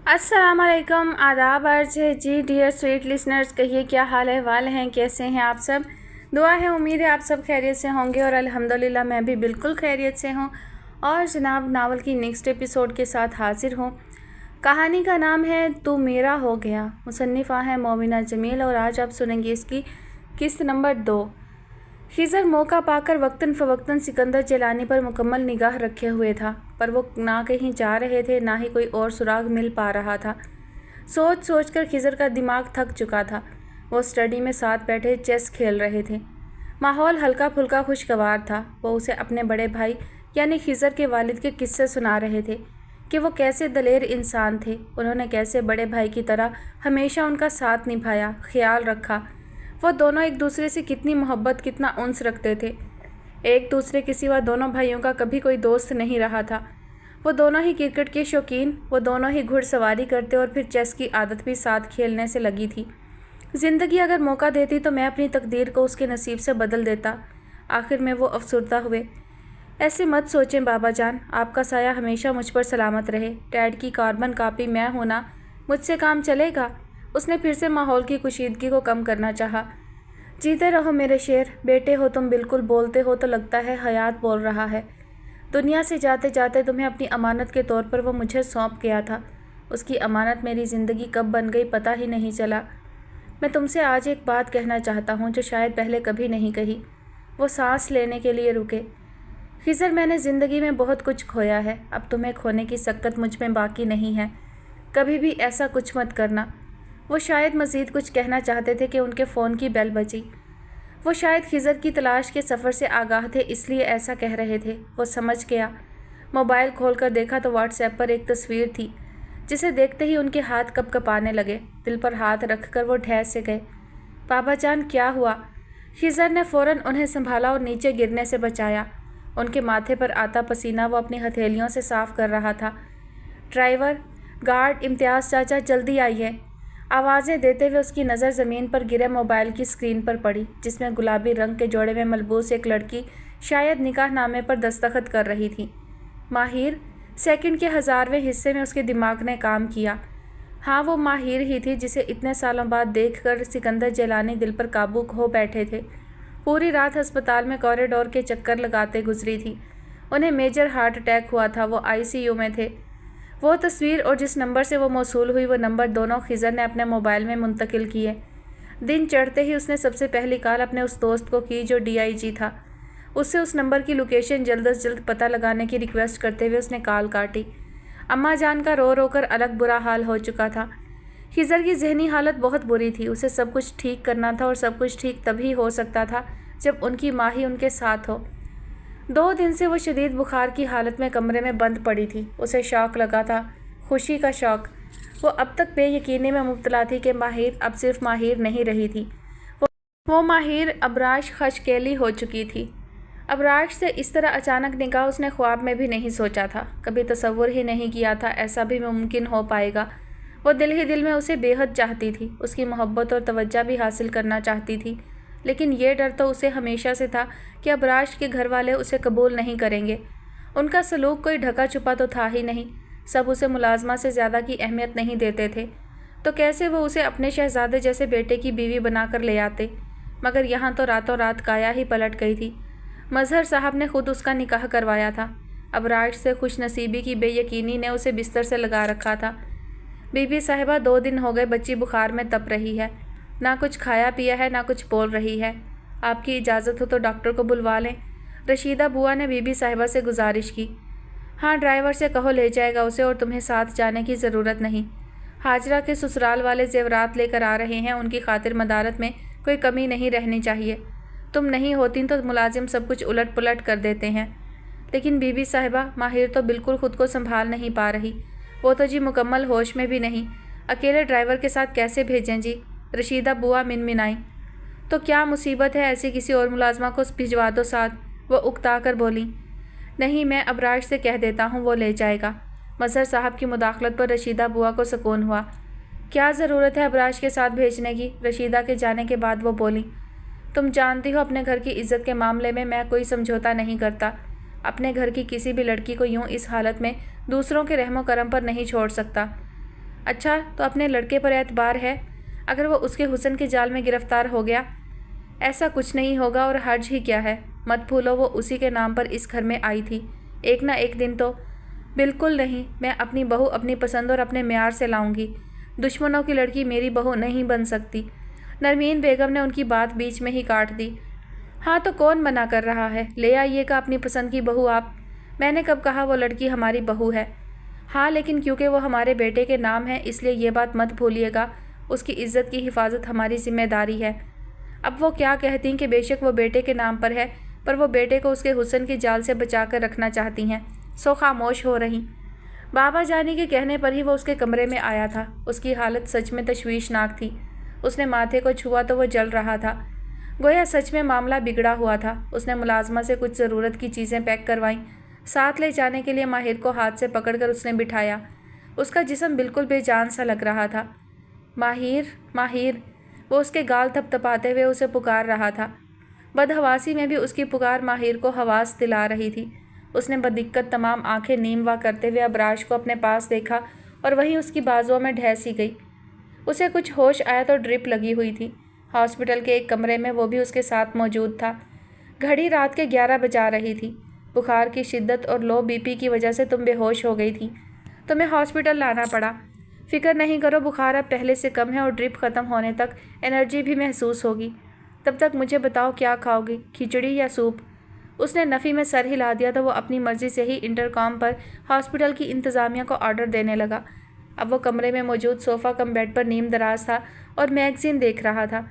अस्सलाम वालेकुम, आदाब अर्ज है जी। डियर स्वीट लिसनर्स, कहिए क्या हाल है वाल हैं, कैसे हैं आप सब। दुआ है, उम्मीद है आप सब खैरियत से होंगे और अल्हम्दुलिल्लाह मैं भी बिल्कुल खैरियत से हूँ। और जनाब, नावल की नेक्स्ट एपिसोड के साथ हाजिर हूँ। कहानी का नाम है तू मेरा हो गया। मुसन्निफ़ा है मोमिना जमील और आज आप सुनेंगे इसकी किस्त नंबर 2। खिज़र मौका पाकर वक्तन फ़वक्तन सिकंदर जिलानी पर मुकम्मल निगाह रखे हुए था, पर वो ना कहीं जा रहे थे, ना ही कोई और सुराग मिल पा रहा था। सोच सोच कर खिज़र का दिमाग थक चुका था। वो स्टडी में साथ बैठे चेस खेल रहे थे। माहौल हल्का फुल्का खुशगवार था। वो उसे अपने बड़े भाई यानी खिज़र के वालिद के किस्से सुना रहे थे कि वो कैसे दलेर इंसान थे। उन्होंने कैसे बड़े भाई की तरह हमेशा उनका साथ निभाया, ख्याल रखा। वो दोनों एक दूसरे से कितनी मोहब्बत, कितना उन्स रखते थे। एक दूसरे के सिवा दोनों भाइयों का कभी कोई दोस्त नहीं रहा था। वो दोनों ही क्रिकेट के शौकीन, वो दोनों ही घुड़सवारी करते और फिर चेस की आदत भी साथ खेलने से लगी थी। ज़िंदगी अगर मौका देती तो मैं अपनी तकदीर को उसके नसीब से बदल देता। आखिर में वो अफसरदा हुए। ऐसे मत सोचें बाबा जान, आपका साया हमेशा मुझ पर सलामत रहे। डैड की कार्बन कॉपी मैं होना, मुझसे काम चलेगा। उसने फिर से माहौल की कुशीदगी को कम करना चाहा। जीते रहो मेरे शेर, बेटे हो तुम, बिल्कुल बोलते हो तो लगता है हयात बोल रहा है। दुनिया से जाते जाते तुम्हें अपनी अमानत के तौर पर वो मुझे सौंप गया था। उसकी अमानत मेरी ज़िंदगी कब बन गई पता ही नहीं चला। मैं तुमसे आज एक बात कहना चाहता हूँ जो शायद पहले कभी नहीं कही। वो सांस लेने के लिए रुके। खिज़र, मैंने ज़िंदगी में बहुत कुछ खोया है, अब तुम्हें खोने की सक्कत मुझ में बाकी नहीं है। कभी भी ऐसा कुछ मत करना। वो शायद मज़ीद कुछ कहना चाहते थे कि उनके फ़ोन की बेल बजी। वो शायद खिज़र की तलाश के सफ़र से आगाह थे, इसलिए ऐसा कह रहे थे। वो समझ गया। मोबाइल खोलकर देखा तो व्हाट्सएप पर एक तस्वीर थी, जिसे देखते ही उनके हाथ कँपकँपाने लगे। दिल पर हाथ रखकर वो ठहर से गए। बाबा जान, क्या हुआ? खिज़र ने फ़ौरन उन्हें संभाला और नीचे गिरने से बचाया। उनके माथे पर आता पसीना वो अपनी हथेलियों से साफ़ कर रहा था। ड्राइवर, गार्ड, इम्तियाज़ चाचा, जल्दी आइए। आवाज़ें देते हुए उसकी नज़र ज़मीन पर गिरे मोबाइल की स्क्रीन पर पड़ी, जिसमें गुलाबी रंग के जोड़े में मलबूस एक लड़की शायद निकाहनामे पर दस्तखत कर रही थी। माहिर, सेकंड के 1000वें हिस्से में उसके दिमाग ने काम किया। हाँ, वो माहिर ही थी जिसे इतने सालों बाद देखकर सिकंदर जिलानी दिल पर काबू खो बैठे थे। पूरी रात अस्पताल में कॉरिडोर के चक्कर लगाते गुजरी थी। उन्हें मेजर हार्ट अटैक हुआ था। वो आईसीयू में थे। वो तस्वीर और जिस नंबर से वो मौसूल हुई, वो नंबर दोनों खिज़र ने अपने मोबाइल में मुंतकिल किए। दिन चढ़ते ही उसने सबसे पहली कॉल अपने उस दोस्त को की जो डीआईजी था। उससे उस नंबर की लोकेशन जल्द से जल्द पता लगाने की रिक्वेस्ट करते हुए उसने कॉल काटी। अम्मा जान का रो रो कर अलग बुरा हाल हो चुका था। खिज़र की जहनी हालत बहुत बुरी थी। उसे सब कुछ ठीक करना था और सब कुछ ठीक तभी हो सकता था जब उनकी माँ ही उनके साथ हो। 2 दिन से वो शदीद बुखार की हालत में कमरे में बंद पड़ी थी। उसे शौक़ लगा था, खुशी का शौक़। वो अब तक बेयकीनी में मुब्तला थी कि माहिर अब सिर्फ माहिर नहीं रही थी। वो माहिर अबराश खशकेली हो चुकी थी। अबराश से इस तरह अचानक निकाह उसने ख्वाब में भी नहीं सोचा था। कभी तसव्वुर ही नहीं किया था ऐसा भी मुमकिन हो पाएगा। वो दिल ही दिल में उसे बेहद चाहती थी। उसकी मोहब्बत और तवज्जो भी हासिल करना चाहती थी। लेकिन ये डर तो उसे हमेशा से था कि अबराश के घर वाले उसे कबूल नहीं करेंगे। उनका सलूक कोई ढका छुपा तो था ही नहीं। सब उसे मुलाजमा से ज़्यादा की अहमियत नहीं देते थे, तो कैसे वो उसे अपने शहजादे जैसे बेटे की बीवी बनाकर ले आते। मगर यहाँ तो रातों रात काया ही पलट गई थी। मजहर साहब ने खुद उसका निकाह करवाया था। अबराश से खुशनसीबी की बेयकीनी ने उसे बिस्तर से लगा रखा था। बीबी साहिबा 2 दिन हो गए बच्ची बुखार में तप रही है। ना कुछ खाया पिया है, ना कुछ बोल रही है। आपकी इजाज़त हो तो डॉक्टर को बुलवा लें। रशीदा बुआ ने बीबी साहिबा से गुजारिश की। हाँ, ड्राइवर से कहो ले जाएगा उसे और तुम्हें साथ जाने की ज़रूरत नहीं। हाजरा के ससुराल वाले जेवरात लेकर आ रहे हैं, उनकी खातिर मदारत में कोई कमी नहीं रहनी चाहिए। तुम नहीं होती तो मुलाजिम सब कुछ उलट पुलट कर देते हैं। लेकिन बीबी साहिबा, माहिर तो बिल्कुल ख़ुद को संभाल नहीं पा रही। वो तो जी मुकम्मल होश में भी नहीं। अकेले ड्राइवर के साथ कैसे भेजें जी? रशीदा बुआ मिनमिनाई। तो क्या मुसीबत है, ऐसी किसी और मुलाजमा को भिजवा दो साथ। वो उकता कर बोली। नहीं, मैं अबराश से कह देता हूँ, वो ले जाएगा। मजहर साहब की मुदाखलत पर रशीदा बुआ को सुकून हुआ। क्या ज़रूरत है अबराश के साथ भेजने की? रशीदा के जाने के बाद वो बोली। तुम जानती हो अपने घर की इज़्ज़त के मामले में मैं कोई समझौता नहीं करता। अपने घर की किसी भी लड़की को यूं इस हालत में दूसरों के रहमो करम पर नहीं छोड़ सकता। اچھا تو اپنے لڑکے پر اعتبار ہے؟ اگر وہ اس کے حسن کے جال میں گرفتار ہو گیا؟ ایسا کچھ نہیں ہوگا اور حرج ہی کیا ہے؟ مت بھولو وہ اسی کے نام پر اس گھر میں آئی تھی، ایک نہ ایک دن تو۔ بالکل نہیں، میں اپنی بہو اپنی پسند اور اپنے معیار سے لاؤں گی، دشمنوں کی لڑکی میری بہو نہیں بن سکتی۔ نرمین بیگم نے ان کی بات بیچ میں ہی کاٹ دی۔ ہاں تو کون منع کر رہا ہے؟ لے آئیے گا اپنی پسند کی بہو آپ۔ میں نے کب کہا وہ لڑکی ہماری بہو ہے؟ ہاں لیکن کیونکہ وہ ہمارے بیٹے کے نام ہے اس لیے یہ بات مت بھولیے گا، اس کی عزت کی حفاظت ہماری ذمہ داری ہے۔ اب وہ کیا کہتی کہ بے شک وہ بیٹے کے نام پر ہے، پر وہ بیٹے کو اس کے حسن کے جال سے بچا کر رکھنا چاہتی ہیں، سو خاموش ہو رہی۔ بابا جانی کے کہنے پر ہی وہ اس کے کمرے میں آیا تھا۔ اس کی حالت سچ میں تشویشناک تھی۔ اس نے ماتھے کو چھوا تو وہ جل رہا تھا، گویا سچ میں معاملہ بگڑا ہوا تھا۔ اس نے ملازمہ سے کچھ ضرورت کی چیزیں پیک کروائیں، ساتھ لے جانے کے لیے ماہر کو ہاتھ سے پکڑ کر اس نے بٹھایا۔ اس کا جسم بالکل بے جان سا لگ رہا تھا۔ ماہر، ماہر، وہ اس کے گال تھپ تھپاتے ہوئے اسے پکار رہا تھا۔ بدحواسی میں بھی اس کی پکار ماہر کو حواس دلا رہی تھی۔ اس نے بدقت تمام آنکھیں نیم وا کرتے ہوئے ابراج کو اپنے پاس دیکھا اور وہیں اس کی بازوؤں میں ڈھہ سی گئی۔ اسے کچھ ہوش آیا تو ڈرپ لگی ہوئی تھی۔ ہاسپٹل کے ایک کمرے میں وہ بھی اس کے ساتھ موجود تھا۔ گھڑی رات کے 11 بجا رہی تھی۔ بخار کی شدت اور لو بی پی کی وجہ سے تم بے ہوش ہو گئی تھی، تمہیں ہاسپٹل لانا پڑا۔ فکر نہیں کرو، بخار اب پہلے سے کم ہے اور ڈرپ ختم ہونے تک انرجی بھی محسوس ہوگی۔ تب تک مجھے بتاؤ کیا کھاؤ گی، کھچڑی یا سوپ؟ اس نے نفی میں سر ہلا دیا تو وہ اپنی مرضی سے ہی انٹرکام پر ہاسپٹل کی انتظامیہ کو آرڈر دینے لگا۔ اب وہ کمرے میں موجود صوفہ کم بیڈ پر نیم دراز تھا اور میگزین دیکھ رہا تھا۔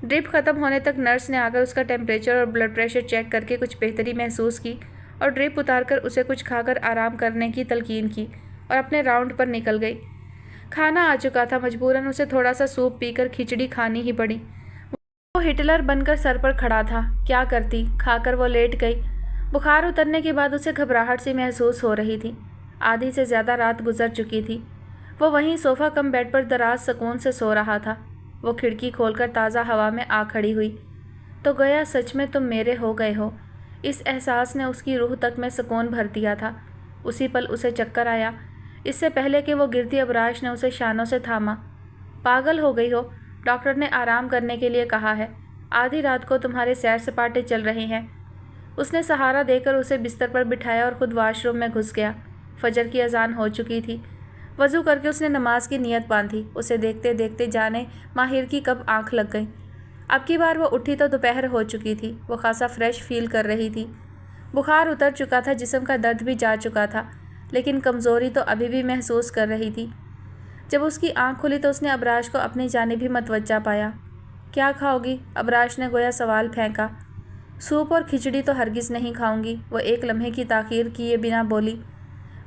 ڈرپ ختم ہونے تک نرس نے آ کر اس کا ٹیمپریچر اور بلڈ پریشر چیک کر کے کچھ بہتری محسوس کی اور ڈرپ اتار کر اسے کچھ کھا کر آرام کرنے کی تلقین کی اور اپنے راؤنڈ پر نکل گئی۔ کھانا آ چکا تھا، مجبوراً اسے تھوڑا سا سوپ پی کر کھچڑی کھانی ہی پڑی۔ وہ ہٹلر بن کر سر پر کھڑا تھا، کیا کرتی؟ کھا کر وہ لیٹ گئی۔ بخار اترنے کے بعد اسے گھبراہٹ سی محسوس ہو رہی تھی۔ آدھی سے زیادہ رات گزر چکی تھی۔ وہ وہیں صوفہ کم بیڈ پر دراز سکون سے سو رہا تھا۔ وہ کھڑکی کھول کر تازہ ہوا میں آ کھڑی ہوئی۔ تو گویا سچ میں تم میرے ہو گئے ہو۔ اس احساس نے اس کی روح تک میں سکون بھر دیا تھا۔ اسی پل اسے چکر آیا، اس سے پہلے کہ وہ گرتی ابراج نے اسے شانوں سے تھاما۔ پاگل ہو گئی ہو، ڈاکٹر نے آرام کرنے کے لیے کہا ہے، آدھی رات کو تمہارے سیر سپاٹے چل رہے ہیں۔ اس نے سہارا دے کر اسے بستر پر بٹھایا اور خود واش روم میں گھس گیا۔ فجر کی اذان ہو چکی تھی۔ وضو کر کے اس نے نماز کی نیت باندھی۔ اسے دیکھتے دیکھتے جانے ماہر کی کب آنکھ لگ گئی۔ اب کی بار وہ اٹھی تو دوپہر ہو چکی تھی۔ وہ خاصا فریش فیل کر رہی تھی۔ بخار اتر چکا تھا، جسم کا درد بھی جا چکا تھا، لیکن کمزوری تو ابھی بھی محسوس کر رہی تھی۔ جب اس کی آنکھ کھلی تو اس نے ابراج کو اپنی جانب ہی متوجہ پایا۔ کیا کھاؤ گی؟ ابراج نے گویا سوال پھینکا۔ سوپ اور کھچڑی تو ہرگز نہیں کھاؤں گی، وہ ایک لمحے کی تاخیر کیے بنا بولی۔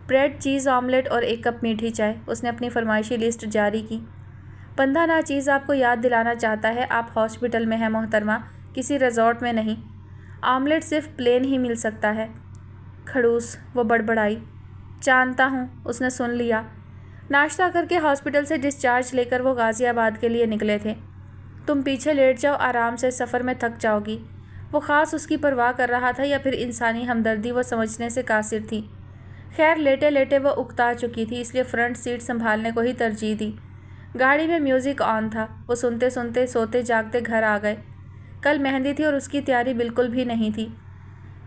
بریڈ، چیز آملیٹ اور 1 کپ میٹھی چائے۔ اس نے اپنی فرمائشی لسٹ جاری کی۔ بندہ ناچیز آپ کو یاد دلانا چاہتا ہے آپ ہاسپٹل میں ہیں محترمہ، کسی ریزورٹ میں نہیں۔ آملیٹ صرف پلین ہی مل سکتا ہے۔ کھڑوس، وہ بڑبڑائی۔ جانتا ہوں، اس نے سن لیا۔ ناشتہ کر کے ہاسپٹل سے ڈسچارج لے کر وہ غازی آباد کے لیے نکلے تھے۔ تم پیچھے لیٹ جاؤ، آرام سے، سفر میں تھک جاؤ گی۔ وہ خاص اس کی پرواہ کر رہا تھا یا پھر انسانی ہمدردی وہ سمجھنے سے قاصر تھی؟ خیر لیٹے لیٹے وہ اکتا چکی تھی، اس لیے فرنٹ سیٹ سنبھالنے کو ہی ترجیح دی۔ گاڑی میں میوزک آن تھا۔ وہ سنتے سنتے سوتے جاگتے گھر آ گئے۔ کل مہندی تھی اور اس کی تیاری بالکل بھی نہیں تھی۔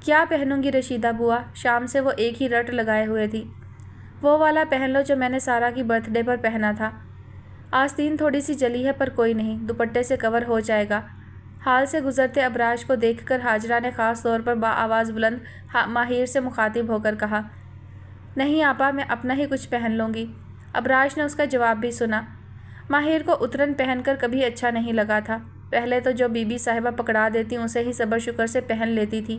کیا پہنوں گی رشیدہ بوا؟ شام سے وہ ایک ہی رٹ لگائے ہوئے تھی۔ وہ والا پہن لو جو میں نے سارا کی برتھ ڈے پر پہنا تھا۔ آستین تھوڑی سی جلی ہے پر کوئی نہیں، دوپٹے سے کور ہو جائے گا۔ حال سے گزرتے ابراج کو دیکھ کر ہاجرہ نے خاص طور پر بآواز بلند ماہر سے مخاطب ہو کر کہا، نہیں آپا، میں اپنا ہی کچھ پہن لوں گی۔ ابراج نے اس کا جواب بھی سنا۔ ماہر کو اترن پہن کر کبھی اچھا نہیں لگا تھا۔ پہلے تو جو بی بی صاحبہ پکڑا دیتی اسے ہی صبر شکر سے پہن لیتی تھی۔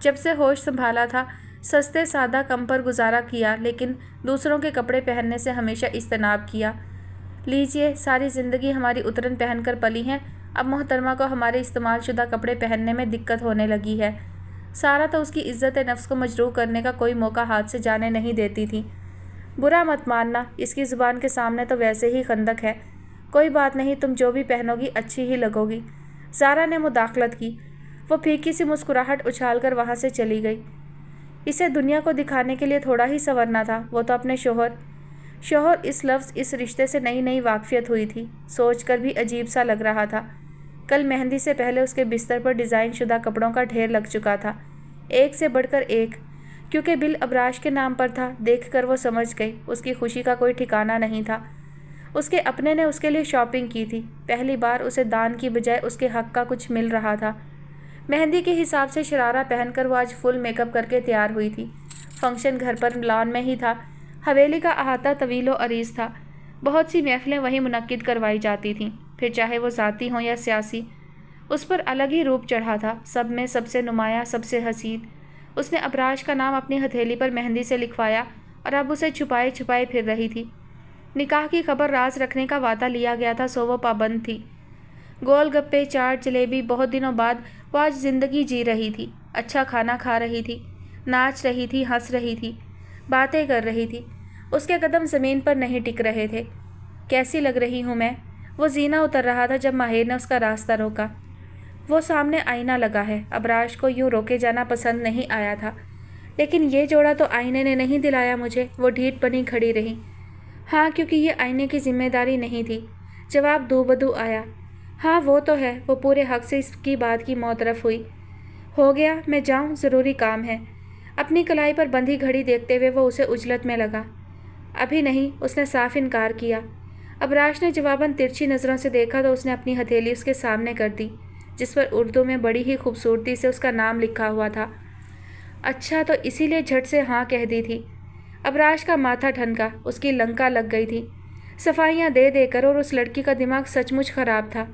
جب سے ہوش سنبھالا تھا سستے سادہ کم پر گزارا کیا، لیکن دوسروں کے کپڑے پہننے سے ہمیشہ اجتناب کیا۔ لیجئے، ساری زندگی ہماری اترن پہن کر پلی ہیں، اب محترمہ کو ہمارے استعمال شدہ کپڑے پہننے میں دقت ہونے لگی ہے۔ سارا تو اس کی عزت نفس کو مجروح کرنے کا کوئی موقع ہاتھ سے جانے نہیں دیتی تھی۔ برا مت ماننا، اس کی زبان کے سامنے تو ویسے ہی خندق ہے۔ کوئی بات نہیں، تم جو بھی پہنو گی اچھی ہی لگو گی۔ زارا نے مداخلت کی۔ وہ پھیکی سی مسکراہٹ اچھال کر وہاں سے چلی گئی۔ اسے دنیا کو دکھانے کے لیے تھوڑا ہی سنورنا تھا، وہ تو اپنے شوہر शौहर इस लफ्ज़ इस रिश्ते से नई नई वाकफियत हुई थी, सोच कर भी अजीब सा लग रहा था। कल मेहंदी से पहले उसके बिस्तर पर डिज़ाइन शुदा कपड़ों का ढेर लग चुका था, एक से बढ़कर एक। क्योंकि बिल अबराश के नाम पर था, देखकर वो समझ गई उसकी खुशी का कोई ठिकाना नहीं था। उसके अपने ने उसके लिए शॉपिंग की थी, पहली बार उसे दान की बजाय उसके हक का कुछ मिल रहा था। मेहंदी के हिसाब से शरारा पहनकर वो आज फुल मेकअप करके तैयार हुई थी। फंक्शन घर पर लॉन में ही था। हवेली का अहाता तवीलो अरीज़ था। बहुत सी महफिलें वहीं मुनक्किद करवाई जाती थीं, फिर चाहे वो ज़ाती हों या सियासी। उस पर अलग ही रूप चढ़ा था, सब में सबसे नुमाया, सबसे हसीन। उसने अबराश का नाम अपनी हथेली पर मेहंदी से लिखवाया और अब उसे छुपाए छुपाए फिर रही थी। निकाह की खबर राज रखने का वादा लिया गया था, सो वो पाबंद थी। गोल गप्पे, चाट, जलेबी, बहुत दिनों बाद वो आज ज़िंदगी जी रही थी। अच्छा खाना खा रही थी, नाच रही थी, हंस रही थी, बातें कर रही थी। उसके कदम ज़मीन पर नहीं टिक रहे थे। कैसी लग रही हूँ मैं? वो जीना उतर रहा था जब माहिर ने उसका रास्ता रोका। वो सामने आईना लगा है। अबराश को यूँ रोके जाना पसंद नहीं आया था, लेकिन ये जोड़ा तो आईने ने नहीं दिलाया मुझे। वो ढीठ बनी खड़ी रही। हाँ, क्योंकि ये आईने की जिम्मेदारी नहीं थी। जवाब दो बदू आया। हाँ वो तो है। वो पूरे हक से इसकी बात की मौतरफ हुई। हो गया, मैं जाऊँ, ज़रूरी काम है। अपनी कलाई पर बंधी घड़ी देखते हुए वो उसे उजलत में लगा। अभी नहीं, उसने साफ इनकार किया। अबराश ने जवाबन तिरछी नज़रों से देखा तो उसने अपनी हथेली उसके सामने कर दी, जिस पर उर्दू में बड़ी ही खूबसूरती से उसका नाम लिखा हुआ था। अच्छा, तो इसीलिए झट से हाँ कह दी थी। अबराश का माथा ठनका, उसकी लंका लग गई थी सफाइयाँ दे देकर, और उस लड़की का दिमाग सचमुच खराब था।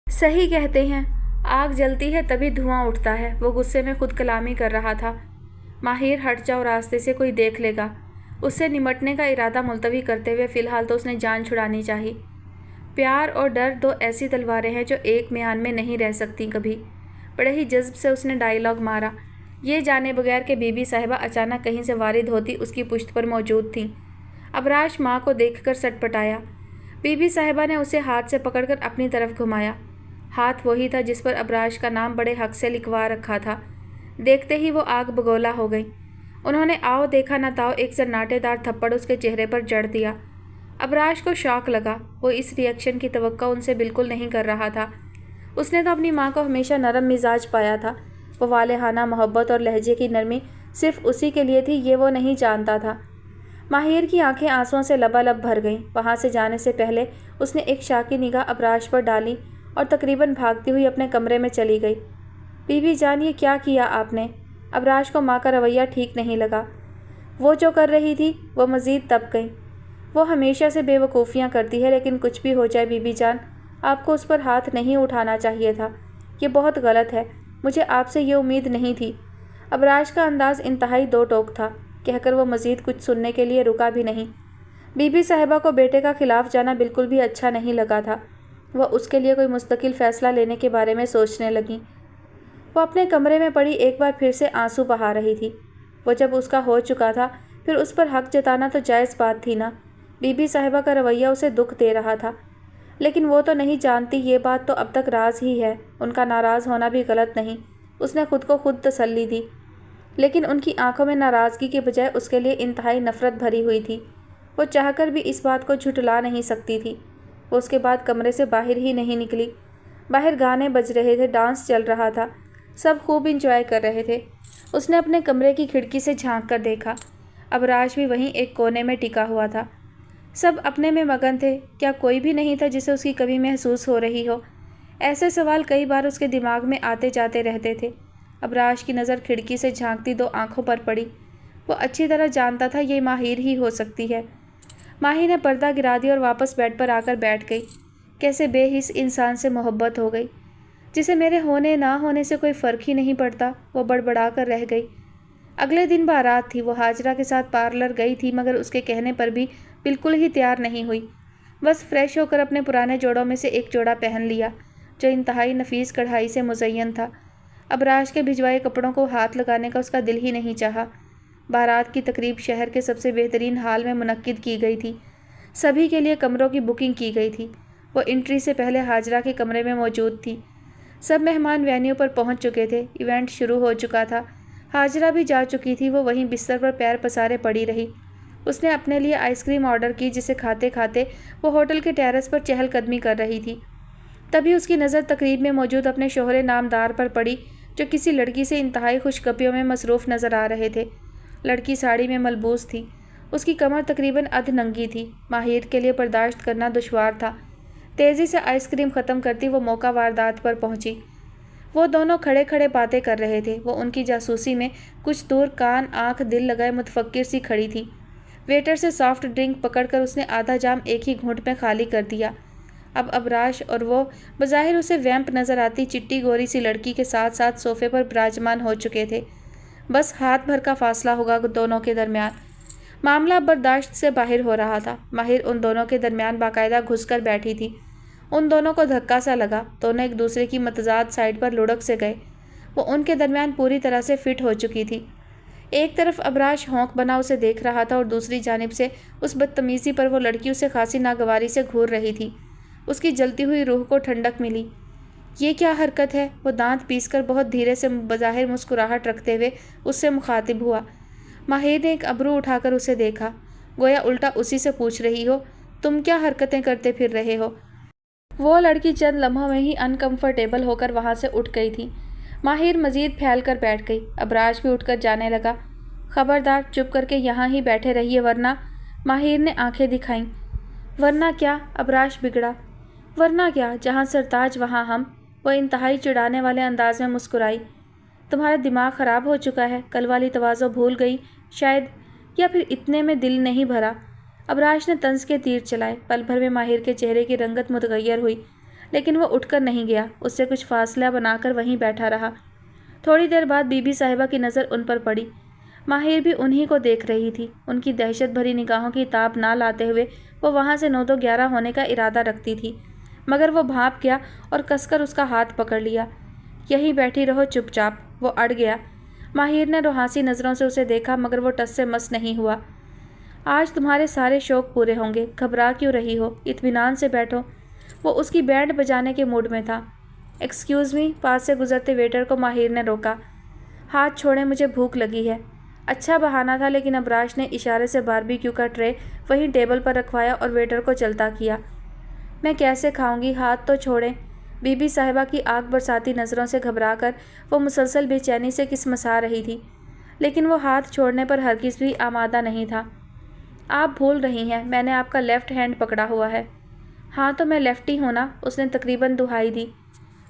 सही कहते हैं, आग जलती है तभी धुआं उठता है। वो गुस्से में खुद कलामी कर रहा था। माहिर, हट जाओ, रास्ते से कोई देख लेगा। उससे निमटने का इरादा मुलतवी करते हुए फ़िलहाल तो उसने जान छुड़ानी चाहिए। प्यार और डर दो ऐसी तलवारें हैं जो एक म्यान में नहीं रह सकती कभी। बड़े ही जज्ब से उसने डायलॉग मारा, ये जाने बगैर कि बीबी साहिबा अचानक कहीं से वारिद होती उसकी पुश्त पर मौजूद थीं। अबराश माँ को देखकर सटपटाया। बीबी साहिबा ने उसे हाथ से पकड़कर अपनी तरफ घुमाया। हाथ वही था जिस पर अबराश का नाम बड़े हक से लिखवा रखा था। देखते ही वो आग बगोला हो गई। उन्होंने आओ देखा न ताओ एक सन्नाटेदार थप्पड़ उसके चेहरे पर जड़ दिया। अबराश को शौक लगा। वो इस रिएक्शन की तवक्को उनसे बिल्कुल नहीं कर रहा था। उसने तो अपनी माँ को हमेशा नरम मिजाज पाया था। वो वालेहाना मोहब्बत और लहजे की नरमी सिर्फ उसी के लिए थी, ये वो नहीं जानता था। माहिर की आंखें आंसुओं से लबालब भर गईं। वहाँ से जाने से पहले उसने एक शाकी निगाह अबराश पर डाली और तकरीबन भागती हुई अपने कमरे में चली गई। बीबी जान, ये क्या किया आपने? अबराश को माँ का रवैया ठीक नहीं लगा। वो जो कर रही थी वो मज़ीद तप गई। वो हमेशा से बेवकूफ़ियाँ करती है, लेकिन कुछ भी हो जाए बीबी जान, आपको उस पर हाथ नहीं उठाना चाहिए था। ये बहुत गलत है। मुझे आपसे ये उम्मीद नहीं थी। अबराश का अंदाज़ इंतहाई दो टोक था। कहकर वो मज़ीद कुछ सुनने के लिए रुका भी नहीं। बीबी साहिबा को बेटे का खिलाफ जाना बिल्कुल भी अच्छा नहीं लगा था। वह उसके लिए कोई मुस्तकिल फ़ैसला लेने के बारे में सोचने लगी। वो अपने कमरे में पड़ी एक बार फिर से आंसू बहा रही थी। वो जब उसका हो चुका था, फिर उस पर हक जताना तो जायज़ बात थी ना। बीबी साहिबा का रवैया उसे दुख दे रहा था, लेकिन वो तो नहीं जानती, ये बात तो अब तक राज ही है। उनका नाराज़ होना भी गलत नहीं, उसने खुद को खुद तसल्ली दी। लेकिन उनकी आंखों में नाराज़गी के बजाय उसके लिए इंतहाई नफ़रत भरी हुई थी। वो चाहकर भी इस बात को झुठला नहीं सकती थी। वो उसके बाद कमरे से बाहर ही नहीं निकली। बाहर गाने बज रहे थे, डांस चल रहा था, सब खूब इंजॉय कर रहे थे। उसने अपने कमरे की खिड़की से झांक कर देखा। अबराश भी वहीं एक कोने में टिका हुआ था। सब अपने में मगन थे। क्या कोई भी नहीं था जिसे उसकी कमी महसूस हो रही हो? ऐसे सवाल कई बार उसके दिमाग में आते जाते रहते थे। अबराश की नज़र खिड़की से झांकती दो आंखों पर पड़ी। वो अच्छी तरह जानता था ये माहिर ही हो सकती है। माहिर ने पर्दा गिरा दिया और वापस बेड पर आकर बैठ गई। कैसे बेहिस इंसान से मोहब्बत हो गई, जिसे मेरे होने ना होने से कोई फ़र्क ही नहीं पड़ता। वो बड़बड़ा कर रह गई। अगले दिन बारात थी। वो हाजरा के साथ पार्लर गई थी, मगर उसके कहने पर भी बिल्कुल ही तैयार नहीं हुई। बस फ्रेश होकर अपने पुराने जोड़ों में से एक जोड़ा पहन लिया, जो इंतहाई नफीस कढ़ाई से मुज़य्यन था। अबराश के भिजवाए कपड़ों को हाथ लगाने का उसका दिल ही नहीं चाहा। बारात की तकरीब शहर के सबसे बेहतरीन हाल में मुनक्किद की गई थी। सभी के लिए कमरों की बुकिंग की गई थी। वो एंट्री से पहले हाजरा के कमरे में मौजूद थी। सब मेहमान वेन्यू पर पहुंच चुके थे। इवेंट शुरू हो चुका था। हाजरा भी जा चुकी थी। वो वहीं बिस्तर पर पैर पसारे पड़ी रही। اس نے اپنے لیے آئس کریم آرڈر کی جسے کھاتے کھاتے وہ ہوٹل کے ٹیرس پر چہل قدمی کر رہی تھی۔ تبھی اس کی نظر تقریب میں موجود اپنے شوہر نامدار پر پڑی جو کسی لڑکی سے انتہائی خوش گپیوں میں مصروف نظر آ رہے تھے۔ لڑکی ساڑی میں ملبوس تھی، اس کی کمر تقریباً ادھ ننگی تھی۔ ماہر کے لیے برداشت کرنا دشوار تھا۔ تیزی سے آئس کریم ختم کرتی وہ موقع واردات پر پہنچی۔ وہ دونوں کھڑے کھڑے باتیں کر رہے تھے۔ وہ ان کی جاسوسی میں کچھ دور کان آنکھ دل لگائے متفکر سی کھڑی تھی۔ ویٹر سے سافٹ ڈرنک پکڑ کر اس نے آدھا جام ایک ہی گھونٹ میں خالی کر دیا۔ اب ابراش اور وہ بظاہر اسے ویمپ نظر آتی چٹی گوری سی لڑکی کے ساتھ ساتھ صوفے پر براجمان ہو چکے تھے۔ بس ہاتھ بھر کا فاصلہ ہوگا دونوں کے درمیان۔ معاملہ اب برداشت سے باہر ہو رہا تھا۔ ماہر ان دونوں کے درمیان باقاعدہ گھس کر بیٹھی تھی۔ ان دونوں کو دھکا سا لگا، دونوں ایک دوسرے کی متضاد سائڈ پر لڑک سے گئے۔ وہ ان کے درمیان پوری طرح سے فٹ ہو چکی تھی۔ ایک طرف ابراش ہونک بنا اسے دیکھ رہا تھا اور دوسری جانب سے اس بدتمیزی پر وہ لڑکی اسے خاصی ناگواری سے گھور رہی تھی۔ اس کی جلتی ہوئی روح کو ٹھنڈک ملی۔ یہ کیا حرکت ہے؟ وہ دانت پیس کر بہت دھیرے سے بظاہر مسکراہٹ رکھتے ہوئے اس سے مخاطب ہوا۔ ماہر نے ایک ابرو اٹھا کر اسے دیکھا، گویا الٹا اسی سے پوچھ رہی ہو، تم کیا حرکتیں کرتے پھر رہے ہو؟ وہ لڑکی چند لمحوں میں ہی انکمفرٹیبل ہو کر وہاں سے اٹھ گئی تھی۔ ماہر مزید پھیل کر بیٹھ گئی۔ ابراش بھی اٹھ کر جانے لگا۔ خبردار، چپ کر کے یہاں ہی بیٹھے رہیے ورنہ۔ ماہر نے آنکھیں دکھائیں۔ ورنہ کیا؟ ابراش بگڑا۔ ورنہ کیا؟ جہاں سرتاج وہاں ہم۔ وہ انتہائی چڑھانے والے انداز میں مسکرائی۔ تمہارا دماغ خراب ہو چکا ہے، کل والی تواضع بھول گئی شاید، یا پھر اتنے میں دل نہیں بھرا؟ ابراش نے طنز کے تیر چلائے۔ پل بھر میں ماہر کے چہرے کی رنگت متغیر ہوئی، لیکن وہ اٹھ کر نہیں گیا، اس سے کچھ فاصلہ بنا کر وہیں بیٹھا رہا۔ تھوڑی دیر بعد بی بی صاحبہ کی نظر ان پر پڑی۔ ماہر بھی انہی کو دیکھ رہی تھی۔ ان کی دہشت بھری نگاہوں کی تاب نہ لاتے ہوئے وہ وہاں سے 9-11 ہونے کا ارادہ رکھتی تھی، مگر وہ بھانپ گیا اور کس کر اس کا ہاتھ پکڑ لیا۔ یہیں بیٹھی رہو چپ چاپ۔ وہ اڑ گیا۔ ماہر نے روحانسی نظروں سے اسے دیکھا مگر وہ ٹس سے مس نہیں ہوا۔ آج تمہارے سارے شوق پورے ہوں گے، گھبرا کیوں رہی ہو؟ اطمینان سے بیٹھو۔ وہ اس کی بینڈ بجانے کے موڈ میں تھا۔ ایکسکیوز می، پاس سے گزرتے ویٹر کو ماہر نے روکا۔ ہاتھ چھوڑیں، مجھے بھوک لگی ہے۔ اچھا بہانہ تھا، لیکن ابراش نے اشارے سے باربیکیو کا ٹرے وہیں ٹیبل پر رکھوایا اور ویٹر کو چلتا کیا۔ میں کیسے کھاؤں گی؟ ہاتھ تو چھوڑیں۔ بی بی صاحبہ کی آنکھ برساتی نظروں سے گھبرا کر وہ مسلسل بے چینی سے کسمسا رہی تھی، لیکن وہ ہاتھ چھوڑنے پر ہرگز بھی آمادہ نہیں تھا۔ آپ بھول رہی ہیں، میں نے آپ کا لیفٹ ہینڈ پکڑا ہوا ہے۔ ہاں تو میں لیفٹی ہوں نا، اس نے تقریباً دہائی دی۔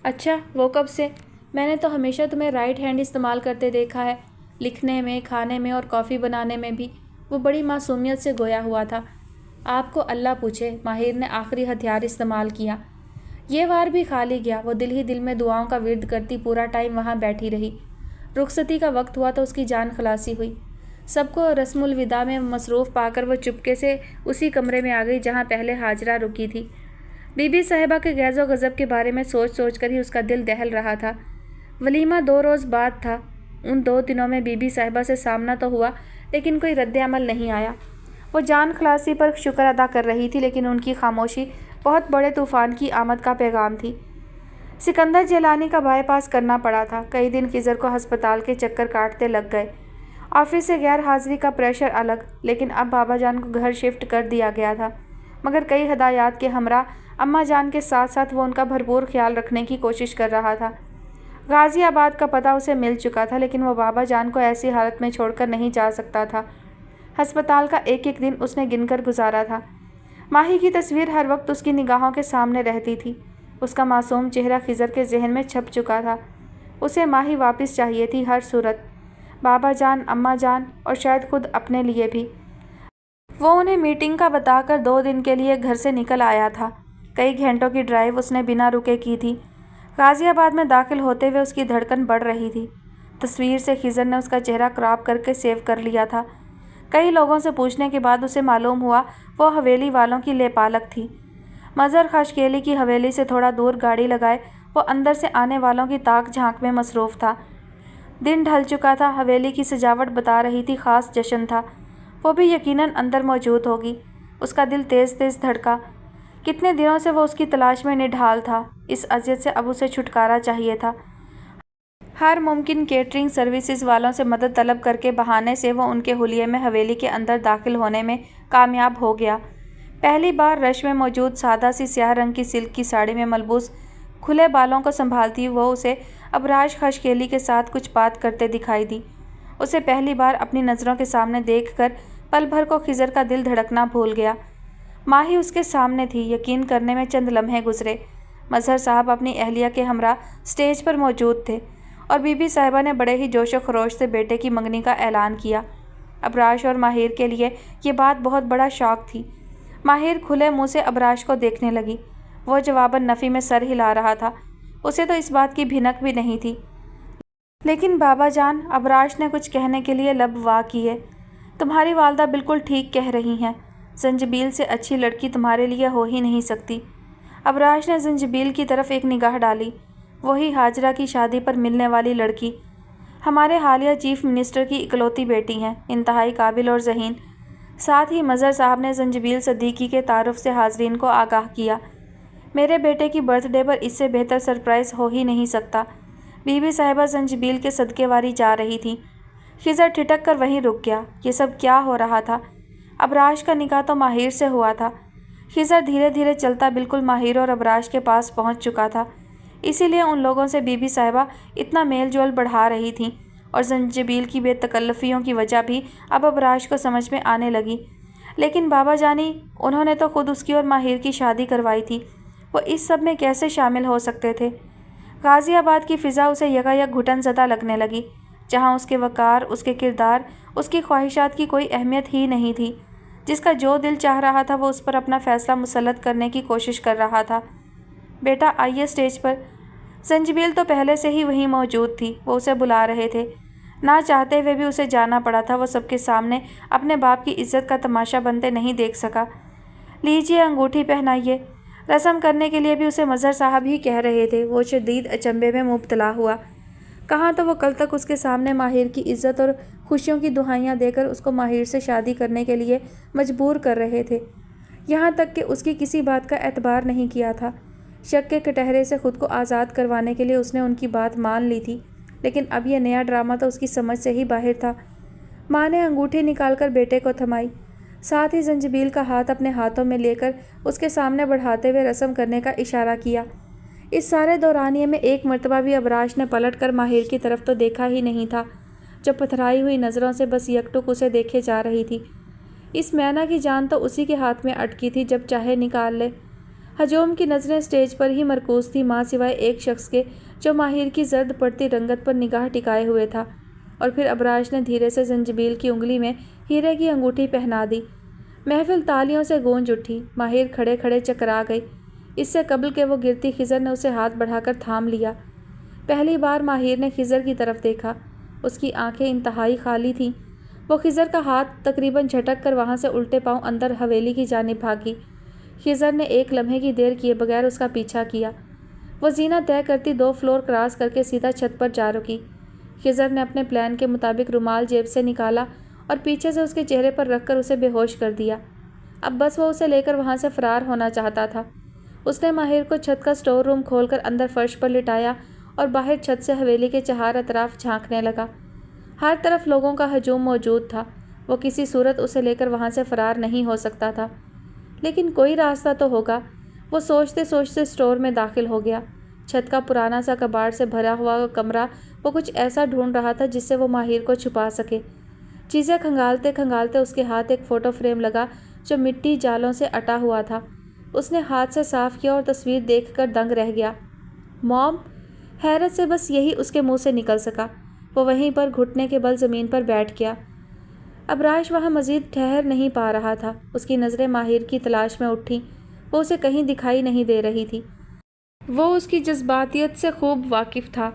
اچھا، وہ کب سے؟ میں نے تو ہمیشہ تمہیں رائٹ ہینڈ استعمال کرتے دیکھا ہے، لکھنے میں، کھانے میں اور کافی بنانے میں بھی۔ وہ بڑی معصومیت سے گویا ہوا تھا۔ آپ کو اللہ پوچھے، ماہر نے آخری ہتھیار استعمال کیا۔ یہ وار بھی خالی گیا۔ وہ دل ہی دل میں دعاؤں کا ورد کرتی پورا ٹائم وہاں بیٹھی رہی۔ رخصتی کا وقت ہوا تو اس کی جان خلاصی ہوئی۔ سب کو رسم الوداع میں مصروف پا کر وہ چپکے سے اسی کمرے میں آ گئی جہاں پہلے ہاجرہ رکی تھی۔ بی بی صاحبہ کے غیظ و غضب کے بارے میں سوچ سوچ کر ہی اس کا دل دہل رہا تھا۔ ولیمہ 2 روز بعد تھا۔ ان 2 دنوں میں بی بی صاحبہ سے سامنا تو ہوا، لیکن کوئی رد عمل نہیں آیا۔ وہ جان خلاصی پر شکر ادا کر رہی تھی، لیکن ان کی خاموشی بہت بڑے طوفان کی آمد کا پیغام تھی۔ سکندر جیلانی کا بائی پاس کرنا پڑا تھا۔ کئی دن خضر کو ہسپتال کے چکر کاٹتے لگ گئے۔ آفس سے غیر حاضری کا پریشر الگ، لیکن اب بابا جان کو گھر شفٹ کر دیا گیا تھا، مگر کئی ہدایات کے ہمراہ اماں جان کے ساتھ ساتھ وہ ان کا بھرپور خیال رکھنے کی کوشش کر رہا تھا۔ غازی آباد کا پتہ اسے مل چکا تھا، لیکن وہ بابا جان کو ایسی حالت میں چھوڑ کر نہیں جا سکتا تھا۔ ہسپتال کا ایک ایک دن اس نے گن کر گزارا تھا۔ ماہی کی تصویر ہر وقت اس کی نگاہوں کے سامنے رہتی تھی۔ اس کا معصوم چہرہ خضر کے ذہن میں چھپ چکا تھا۔ اسے ماہی واپس چاہیے تھی ہر صورت، بابا جان، اماں جان اور شاید خود اپنے لیے بھی۔ وہ انہیں میٹنگ کا بتا کر 2 دن کے لیے گھر سے نکل آیا تھا۔ کئی گھنٹوں کی ڈرائیو اس نے بنا رکے کی تھی۔ غازی آباد میں داخل ہوتے ہوئے اس کی دھڑکن بڑھ رہی تھی۔ تصویر سے خضر نے اس کا چہرہ کراپ کر کے سیو کر لیا تھا۔ کئی لوگوں سے پوچھنے کے بعد اسے معلوم ہوا وہ حویلی والوں کی لیپالک تھی۔ مظہر خاشقیلی کی حویلی سے تھوڑا دور گاڑی لگائے وہ اندر سے آنے والوں کی تاک جھانک میں مصروف تھا۔ دن ڈھل چکا تھا، حویلی کی سجاوٹ بتا رہی تھی خاص جشن تھا۔ وہ بھی یقیناً اندر موجود ہوگی۔ اس کا دل تیز تیز دھڑکا۔ کتنے دنوں سے وہ اس کی تلاش میں نڈھال تھا۔ اس اذیت سے اب اسے چھٹکارا چاہیے تھا۔ ہر ممکن کیٹرنگ سروسز والوں سے مدد طلب کرکے بہانے سے وہ ان کے حلیے میں حویلی کے اندر داخل ہونے میں کامیاب ہو گیا۔ پہلی بار رش میں موجود سادہ سی سیاہ رنگ کی سلک کی ساڑی میں ملبوس کھلے بالوں کو سنبھالتی وہ اسے ابراج خشکیلی کے ساتھ کچھ بات کرتے دکھائی دی۔ اسے پہلی بار اپنی نظروں کے سامنے دیکھ کر پل بھر کو خضر کا دل دھڑکنا بھول گیا۔ ماہی اس کے سامنے تھی، یقین کرنے میں چند لمحے گزرے۔ مظہر صاحب اپنی اہلیہ کے ہمراہ اسٹیج پر موجود تھے اور بی بی صاحبہ نے بڑے ہی جوش و خروش سے بیٹے کی منگنی کا اعلان کیا۔ ابراج اور ماہر کے لیے یہ بات بہت بڑا شوق تھی۔ ماہر کھلے منہ سے ابراج کو دیکھنے لگی۔ وہ جواباً نفی میں سر ہلا رہا تھا۔ اسے تو اس بات کی بھنک بھی نہیں تھی۔ لیکن بابا جان، ابراج نے کچھ کہنے کے لیے لب وا کیے۔ تمہاری والدہ بالکل ٹھیک کہہ رہی ہیں، زنجبیل سے اچھی لڑکی تمہارے لیے ہو ہی نہیں سکتی۔ ابراج نے زنجبیل کی طرف ایک نگاہ ڈالی۔ وہی ہاجرہ کی شادی پر ملنے والی لڑکی، ہمارے حالیہ چیف منسٹر کی اکلوتی بیٹی ہیں، انتہائی قابل اور ذہین۔ ساتھ ہی مظہر صاحب نے زنجبیل صدیقی کے تعارف سے حاضرین کو آگاہ کیا۔ میرے بیٹے کی برتھ ڈے پر اس سے بہتر سرپرائز ہو ہی نہیں سکتا۔ بی بی صاحبہ زنجبیل کے صدقے واری جا رہی تھیں۔ خضر ٹھٹک کر وہیں رک گیا۔ یہ سب کیا ہو رہا تھا؟ ابراج کا نکاح تو ماہر سے ہوا تھا۔ خضر دھیرے دھیرے چلتا بالکل ماہر اور ابراج کے پاس پہنچ چکا تھا، اسی لیے ان لوگوں سے بی بی صاحبہ اتنا میل جول بڑھا رہی تھیں، اور زنجبیل کی بے تکلفیوں کی وجہ بھی اب ابراج کو سمجھ میں آنے لگی۔ لیکن بابا جانی، انہوں نے تو خود اس کی اور ماہر کی شادی کروائی تھی، وہ اس سب میں کیسے شامل ہو سکتے تھے؟ غازی آباد کی فضا اسے یکایک گھٹن زدہ لگنے لگی، جہاں اس کے وقار، اس کے کردار، اس کی خواہشات کی کوئی اہمیت ہی نہیں تھی۔ جس کا جو دل چاہ رہا تھا وہ اس پر اپنا فیصلہ مسلط کرنے کی کوشش کر رہا تھا۔ بیٹا آئیے اسٹیج پر۔ زنجبیل تو پہلے سے ہی وہیں موجود تھی، وہ اسے بلا رہے تھے۔ نہ چاہتے ہوئے بھی اسے جانا پڑا تھا۔ وہ سب کے سامنے اپنے باپ کی عزت کا تماشا بنتے نہیں دیکھ سکا۔ لیجیے انگوٹھی پہنائیے۔ رسم کرنے کے لیے بھی اسے مظہر صاحب ہی کہہ رہے تھے۔ وہ شدید اچنبھے میں مبتلا ہوا۔ کہاں تو وہ کل تک اس کے سامنے ماہر کی عزت اور خوشیوں کی دہائیاں دے کر اس کو ماہر سے شادی کرنے کے لیے مجبور کر رہے تھے، یہاں تک کہ اس کی کسی بات کا اعتبار نہیں کیا تھا۔ شک کے کٹہرے سے خود کو آزاد کروانے کے لیے اس نے ان کی بات مان لی تھی، لیکن اب یہ نیا ڈرامہ تو اس کی سمجھ سے ہی باہر تھا۔ ماں نے انگوٹھی نکال کر بیٹے کو تھمائی، ساتھ ہی زنجبیل کا ہاتھ اپنے ہاتھوں میں لے کر اس کے سامنے بڑھاتے ہوئے رسم کرنے کا اشارہ کیا۔ اس سارے دورانیے میں ایک مرتبہ بھی ابراج نے پلٹ کر ماہر کی طرف تو دیکھا ہی نہیں تھا، جو پتھرائی ہوئی نظروں سے بس یکٹک اسے دیکھے جا رہی تھی۔ اس مینا کی جان تو اسی کے ہاتھ میں اٹکی تھی، جب چاہے نکال لے۔ ہجوم کی نظریں اسٹیج پر ہی مرکوز تھی، ماں سوائے ایک شخص کے جو ماہر کی زرد پڑتی رنگت پر نگاہ ٹکائے ہوئے تھا۔ اور پھر ابراج نے دھیرے سے زنجبیل کی انگلی میں ہیرے کی انگوٹھی پہنا دی۔ محفل تالیوں سے گونج اٹھی۔ ماہر کھڑے کھڑے چکرا گئی۔ اس سے قبل کہ وہ گرتی، خضر نے اسے ہاتھ بڑھا کر تھام لیا۔ پہلی بار ماہر نے خضر کی طرف دیکھا۔ اس کی آنکھیں انتہائی خالی تھیں۔ وہ خضر کا ہاتھ تقریباً جھٹک کر وہاں سے الٹے پاؤں اندر حویلی کی جانب بھاگی۔ خضر نے ایک لمحے کی دیر کیے بغیر اس کا پیچھا کیا۔ وہ زینہ طے کرتی 2 فلور کراس کر کے سیدھا چھت پر جا رکی۔ خضر نے اپنے پلان کے مطابق رومال جیب سے نکالا اور پیچھے سے اس کے چہرے پر رکھ کر اسے بے ہوش کر دیا۔ اب بس وہ اسے لے کر وہاں سے فرار ہونا چاہتا تھا۔ اس نے ماہر کو چھت کا اسٹور روم کھول کر اندر فرش پر لٹایا اور باہر چھت سے حویلی کے چہار اطراف جھانکنے لگا۔ ہر طرف لوگوں کا ہجوم موجود تھا۔ وہ کسی صورت اسے لے کر وہاں سے فرار نہیں ہو سکتا تھا، لیکن کوئی راستہ تو ہوگا۔ وہ سوچتے سوچتے اسٹور میں داخل ہو گیا۔ چھت کا پرانا سا کباڑ سے بھرا ہوا کمرہ، وہ کچھ ایسا ڈھونڈ رہا تھا جس سے وہ ماہر کو چھپا سکے۔ چیزیں کھنگالتے کھنگالتے اس کے ہاتھ ایک فوٹو فریم لگا جو مٹی جالوں سے اٹا ہوا تھا۔ اس نے ہاتھ سے صاف کیا اور تصویر دیکھ کر دنگ رہ گیا۔ موم! حیرت سے بس یہی اس کے منہ سے نکل سکا۔ وہ وہیں پر گھٹنے کے بل زمین پر بیٹھ گیا۔ ابراج وہاں مزید ٹھہر نہیں پا رہا تھا۔ اس کی نظریں ماہر کی تلاش میں اٹھیں۔ وہ اسے کہیں دکھائی نہیں دے رہی تھی۔ وہ اس کی جذباتیت سے خوب واقف تھا،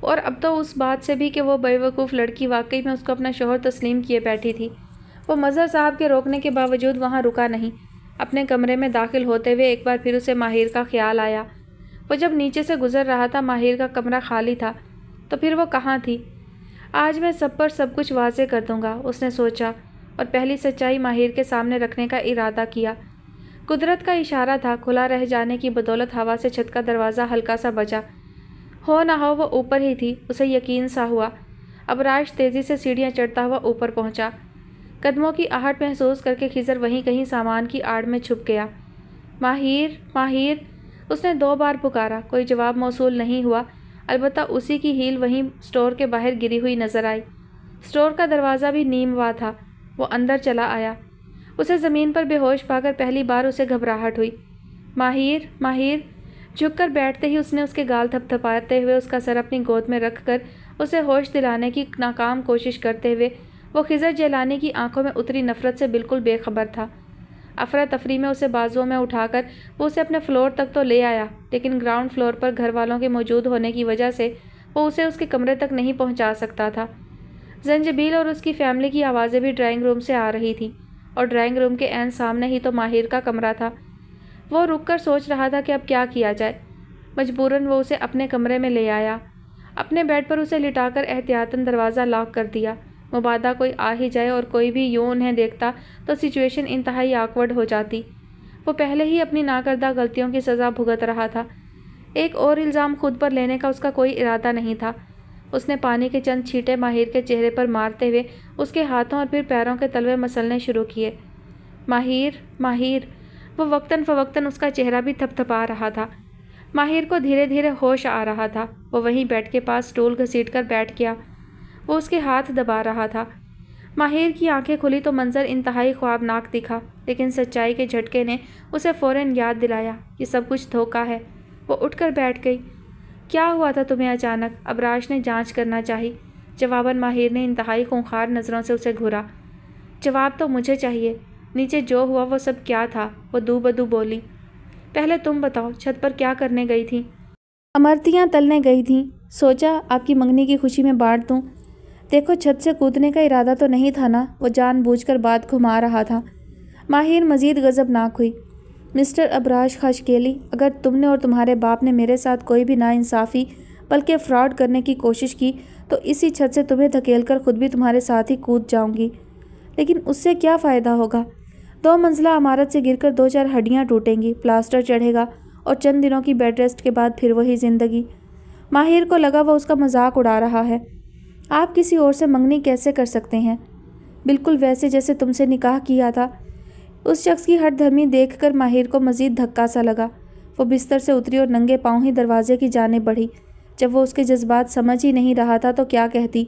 اور اب تو اس بات سے بھی کہ وہ بے وقوف لڑکی واقعی میں اس کو اپنا شوہر تسلیم کیے بیٹھی تھی۔ وہ مظہر صاحب کے روکنے کے باوجود وہاں رکا نہیں۔ اپنے کمرے میں داخل ہوتے ہوئے ایک بار پھر اسے ماہر کا خیال آیا۔ وہ جب نیچے سے گزر رہا تھا، ماہر کا کمرہ خالی تھا، تو پھر وہ کہاں تھی؟ آج میں سب پر سب کچھ واضح کر دوں گا، اس نے سوچا، اور پہلی سچائی ماہر کے سامنے رکھنے کا ارادہ کیا۔ قدرت کا اشارہ تھا، کھلا رہ جانے کی بدولت ہوا سے چھت کا دروازہ ہلکا سا بجا۔ हो ना हो वो ऊपर ही थी, उसे यकीन सा हुआ। अबराश तेज़ी से सीढ़ियाँ चढ़ता हुआ ऊपर पहुँचा। कदमों की आहट महसूस करके खिज़र वहीं कहीं सामान की आड़ में छुप गया। माहिर, माहिर, उसने 2 बार पुकारा। कोई जवाब मौसूल नहीं हुआ। अलबत्ता उसी की हील वहीं स्टोर के बाहर गिरी हुई नजर आई। स्टोर का दरवाज़ा भी नीम हुआ था। वो अंदर चला आया। उसे ज़मीन पर बेहोश पाकर पहली बार उसे घबराहट हुई। माहिर, माहिर, झुककर बैठते ही उसने उसके गाल थपथपाते हुए उसका सर अपनी गोद में रखकर उसे होश दिलाने की नाकाम कोशिश करते हुए वो खिज़र जैलानी की आंखों में उतरी नफरत से बिल्कुल बेखबर था। अफरा तफरी में उसे बाजुओं में उठाकर वो उसे अपने फ्लोर तक तो ले आया, लेकिन ग्राउंड फ्लोर पर घर वालों के मौजूद होने की वजह से वो उसे उसके कमरे तक नहीं पहुंचा सकता था। जंजबील और उसकी फैमिली की आवाज़ें भी ड्राइंग रूम से आ रही थीं, और ड्राइंग रूम के ऐन सामने ही तो माहिर का कमरा था। वो रुककर सोच रहा था कि अब क्या किया जाए। मजबूरन वो उसे अपने कमरे में ले आया। अपने बेड पर उसे लिटाकर एहतियातन दरवाज़ा लॉक कर दिया। मुबादा कोई आ ही जाए और कोई भी यूं उन्हें देखता तो सिचुएशन इंतहाई ऑकवर्ड हो जाती। वो पहले ही अपनी नाकर्दा गलतियों की सज़ा भुगत रहा था। एक और इल्ज़ाम खुद पर लेने का उसका कोई इरादा नहीं था। उसने पानी के चंद छींटे माहिर के चेहरे पर मारते हुए उसके हाथों और फिर पैरों के तलवे मसलने शुरू किए। माहिर, माहिर, वो वक्तन फ़वक्तन उसका चेहरा भी थपथपा रहा था। माहिर को धीरे धीरे होश आ रहा था। वो वहीं बेड के पास स्टूल घसीटकर बैठ गया। वो उसके हाथ दबा रहा था। माहिर की आंखें खुली तो मंजर इंतहाई ख्वाबनाक दिखा, लेकिन सच्चाई के झटके ने उसे फ़ौरन याद दिलाया कि सब कुछ धोखा है। वो उठकर बैठ गई। क्या हुआ था तुम्हें अचानक? अबराश ने जांच करना चाही। जवाबन माहिर ने इंतहाई खूंखार नज़रों से उसे घूरा। जवाब तो मुझे चाहिए। नीचे जो हुआ वो सब क्या था? वो दू बदू बोली। पहले तुम बताओ, छत पर क्या करने गई थी? अमरतियाँ तलने गई थी। सोचा आपकी मंगनी की खुशी में बांट दूँ। देखो, छत से कूदने का इरादा तो नहीं था ना? वो जानबूझकर बात घुमा रहा था। माहिर मज़ीद गज़बनाक हुई। मिस्टर अबराश खशकेली, अगर तुमने और तुम्हारे बाप ने मेरे साथ कोई भी नाइंसाफ़ी बल्कि फ्रॉड करने की कोशिश की तो इसी छत से तुम्हें धकेलकर खुद भी तुम्हारे साथ ही कूद जाऊंगी। लेकिन उससे क्या फ़ायदा होगा? 2 मंजिला इमारत से गिरकर 2-4 हड्डियाँ टूटेंगी, प्लास्टर चढ़ेगा और चंद दिनों की बेड रेस्ट के बाद फिर वही ज़िंदगी। माहिर को लगा वो उसका मजाक उड़ा रहा है। आप किसी और से मंगनी कैसे कर सकते हैं? बिल्कुल वैसे जैसे तुमसे निकाह किया था। उस शख्स की हठधर्मी देखकर माहिर को मज़ीद धक्का सा लगा। वो बिस्तर से उतरी और नंगे पाँव ही दरवाजे की जानिब बढ़ी। जब वो उसके जज्बात समझ ही नहीं रहा था तो क्या कहती।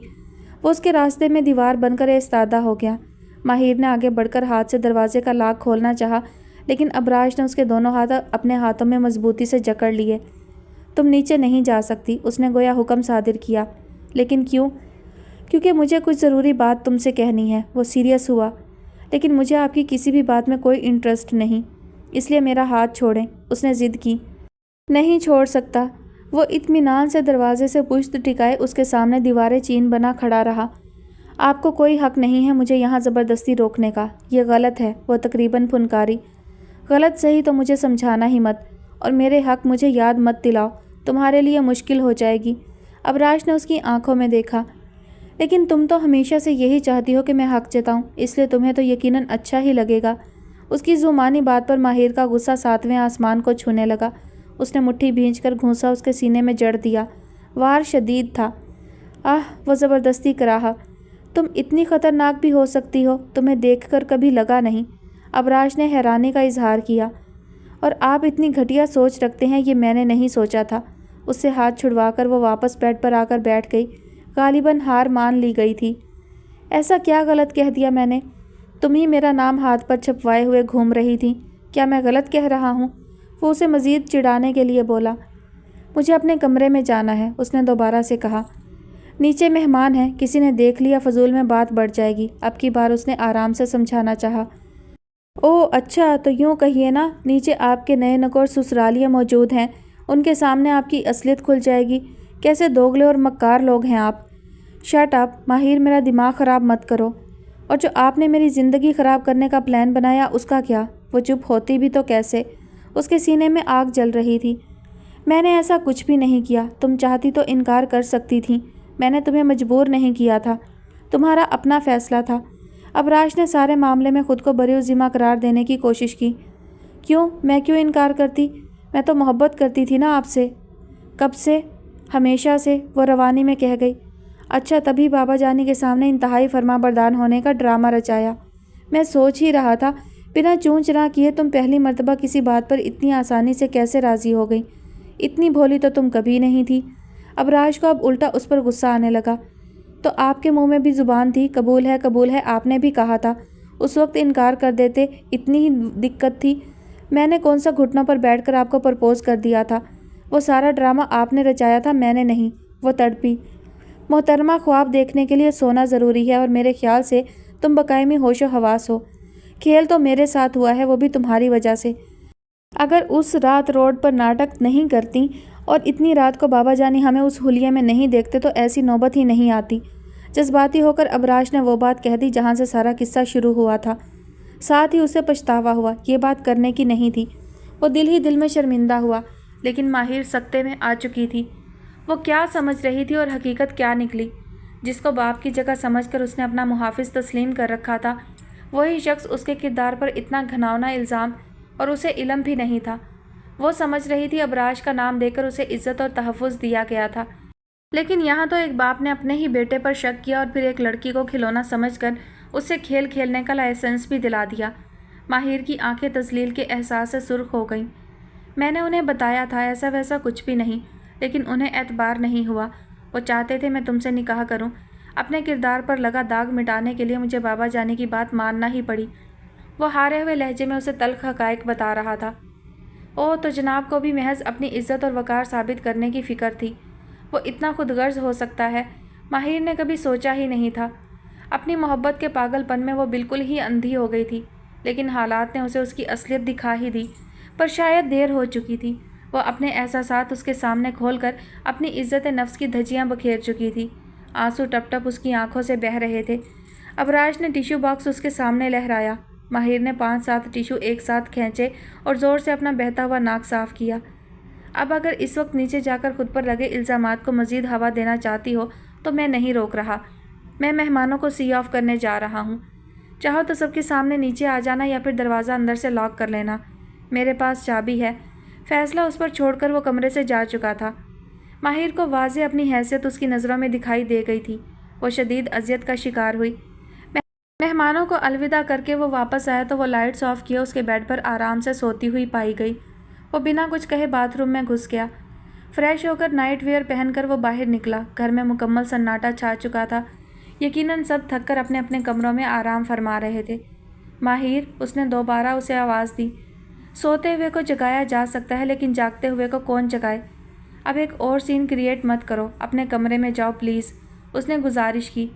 वो उसके रास्ते में दीवार बनकर इस्तादा हो गया। माहिर ने आगे बढ़कर हाथ से दरवाजे का लॉक खोलना चाहा, लेकिन अबराश ने उसके दोनों हाथ अपने हाथों में मजबूती से जकड़ लिए। तुम नीचे नहीं जा सकती, उसने गोया हुक्म सादिर किया। लेकिन क्यों? क्योंकि मुझे कुछ ज़रूरी बात तुमसे कहनी है। वो सीरियस हुआ। लेकिन मुझे आपकी किसी भी बात में कोई इंटरेस्ट नहीं, इसलिए मेरा हाथ छोड़ें, उसने ज़िद की। नहीं छोड़ सकता। वो इत्मीनान से दरवाजे से पुश्त टिकाए उसके सामने दीवारें चीन बना खड़ा रहा। आपको कोई हक़ नहीं है मुझे यहाँ ज़बरदस्ती रोकने का। ये गलत है, वो तकरीबन फुनकारी। गलत सही तो मुझे समझाना ही मत, और मेरे हक़ मुझे याद मत दिलाओ, तुम्हारे लिए मुश्किल हो जाएगी। अबराश ने उसकी आंखों में देखा। लेकिन तुम तो हमेशा से यही चाहती हो कि मैं हक़ जताऊं, इसलिए तुम्हें तो यकीनन अच्छा ही लगेगा। उसकी ज़ुबानी बात पर माहिर का गुस्सा 7वें आसमान को छूने लगा। उसने मुट्ठी भींचकर घूंसा उसके सीने में जड़ दिया। वार शदीद था। आह, वो ज़बरदस्ती कराहा। तुम इतनी ख़तरनाक भी हो सकती हो, तुम्हें देखकर कभी लगा नहीं। अबराश ने हैरानी का इजहार किया। और आप इतनी घटिया सोच रखते हैं, ये मैंने नहीं सोचा था। उससे हाथ छुड़वाकर वो वापस बेड पर आकर बैठ गई। गालिबन हार मान ली गई थी। ऐसा क्या गलत कह दिया मैंने? तुम ही मेरा नाम हाथ पर छपवाए हुए घूम रही थी। क्या मैं गलत कह रहा हूँ? वो उसे मज़ीद चिढ़ाने के लिए बोला। मुझे अपने कमरे में जाना है, उसने दोबारा से कहा। नीचे मेहमान हैं, किसी ने देख लिया फजूल में बात बढ़ जाएगी। अब की बार उसने आराम से समझाना चाहा। ओह अच्छा, तो यूँ कहिए ना, नीचे आपके नए नकोर ससुरालियाँ मौजूद हैं, उनके सामने आपकी असलियत खुल जाएगी। कैसे दोगले और मक्कार लोग हैं आप। शट अप माहिर, मेरा दिमाग ख़राब मत करो। और जो आपने मेरी ज़िंदगी ख़राब करने का प्लान बनाया उसका क्या? वो चुप होती भी तो कैसे। उसके सीने में आग जल रही थी। मैंने ऐसा कुछ भी नहीं किया। तुम चाहती तो इनकार कर सकती थी। मैंने तुम्हें मजबूर नहीं किया था, तुम्हारा अपना फ़ैसला था। अबराश ने सारे मामले में ख़ुद को बरीउज़िम्मा करार देने की कोशिश की। क्यों? मैं क्यों इनकार करती? मैं तो मोहब्बत करती थी ना आपसे। कब से? हमेशा से, वो रवानी में कह गई। अच्छा, तभी बाबा जानी के सामने इंतहाई फरमाबरदार होने का ड्रामा रचाया। मैं सोच ही रहा था, बिना चूं चुना किए तुम पहली मर्तबा किसी बात पर इतनी आसानी से कैसे राज़ी हो गई। इतनी भोली तो तुम कभी नहीं थी। अबराज को अब उल्टा उस पर गुस्सा आने लगा। तो आपके मुंह में भी ज़ुबान थी, कबूल है, आपने भी कहा था। उस वक्त इनकार कर देते, इतनी ही दिक्कत थी। मैंने कौन सा घुटनों पर बैठकर आपको प्रपोज़ कर दिया था। वो सारा ड्रामा आपने रचाया था, मैंने नहीं। वो तड़पी। मोहतरमा, ख्वाब देखने के लिए सोना ज़रूरी है और मेरे ख्याल से तुम बकायमी होशो हवास हो। खेल तो मेरे साथ हुआ है, वो भी तुम्हारी वजह से। अगर उस रात रोड पर नाटक नहीं करती और इतनी रात को बाबा जानी हमें उस हुलिये में नहीं देखते तो ऐसी नौबत ही नहीं आती। जज्बाती होकर अबराज ने वो बात कह दी जहाँ से सारा किस्सा शुरू हुआ था। साथ ही उसे पछतावा हुआ, ये बात करने की नहीं थी। वो दिल ही दिल में शर्मिंदा हुआ, लेकिन माहिर सख्ते में आ चुकी थी। वो क्या समझ रही थी और हकीकत क्या निकली। जिसको बाप की जगह समझकर उसने अपना मुहाफिज तस्लीम कर रखा था, वही शख्स उसके किरदार पर इतना घिनौना इल्ज़ाम, और उसे इल्म भी नहीं था। वो समझ रही थी अबराज का नाम देकर उसे इज्जत और तहफ़्फ़ुज़ दिया गया था, लेकिन यहाँ तो एक बाप ने अपने ही बेटे पर शक किया और फिर एक लड़की को खिलौना समझकर उससे खेल खेलने का लाइसेंस भी दिला दिया। माहिर की आंखें तज़लील के एहसास से सुर्ख हो गईं। मैंने उन्हें बताया था ऐसा वैसा कुछ भी नहीं, लेकिन उन्हें एतबार नहीं हुआ। वो चाहते थे मैं तुमसे निकाह करूं। अपने किरदार पर लगा दाग मिटाने के लिए मुझे बाबा जानी की बात मानना ही पड़ी। वो हारे हुए लहजे में उसे तल्ख़ हक़ाइक़ बता रहा था। ओह, तो जनाब को भी महज अपनी इज़्ज़त और वक़ार साबित करने की फ़िक्र थी। वो इतना खुदगर्ज़ हो सकता है, माहिर ने कभी सोचा ही नहीं था। अपनी मोहब्बत के पागलपन में वो बिल्कुल ही अंधी हो गई थी, लेकिन हालात ने उसे उसकी असलियत दिखा ही दी, पर शायद देर हो चुकी थी। वो अपने एहसासात उसके सामने खोलकर अपनी इज़्ज़त नफ्स की धज्जियाँ बखेर चुकी थी। आंसू टप टप उसकी आंखों से बह रहे थे। अबराज ने टिश्यू बॉक्स उसके सामने लहराया। माहिर ने 5-7 टिश्यू एक साथ खींचे और ज़ोर से अपना बहता हुआ नाक साफ़ किया। अब अगर इस वक्त नीचे जाकर खुद पर लगे इल्ज़ामात को मज़ीद हवा देना चाहती हो तो मैं नहीं रोक रहा। मैं मेहमानों को सी ऑफ करने जा रहा हूँ। चाहो तो सबके सामने नीचे आ जाना या फिर दरवाज़ा अंदर से लॉक कर लेना। मेरे पास चाबी है। फ़ैसला उस पर छोड़कर वो कमरे से जा चुका था। माहिर को वाज़े अपनी हैसियत उसकी नज़रों में दिखाई दे गई थी। वो शदीद अज़ियत का शिकार हुई। मेहमानों को अलविदा करके वो वापस आया तो वो लाइट्स ऑफ किए उसके बेड पर आराम से सोती हुई पाई गई। वो बिना कुछ कहे बाथरूम में घुस गया। फ्रेश होकर नाइट वेयर पहनकर वो बाहर निकला। घर में मुकम्मल सन्नाटा छा चुका था। यकीनन सब थककर अपने अपने कमरों में आराम फरमा रहे थे। माहिर, उसने दोबारा उसे आवाज़ दी। सोते हुए को जगाया जा सकता है, लेकिन जागते हुए को कौन जगाए। अब एक और सीन क्रिएट मत करो, अपने कमरे में जाओ प्लीज़, उसने गुजारिश की।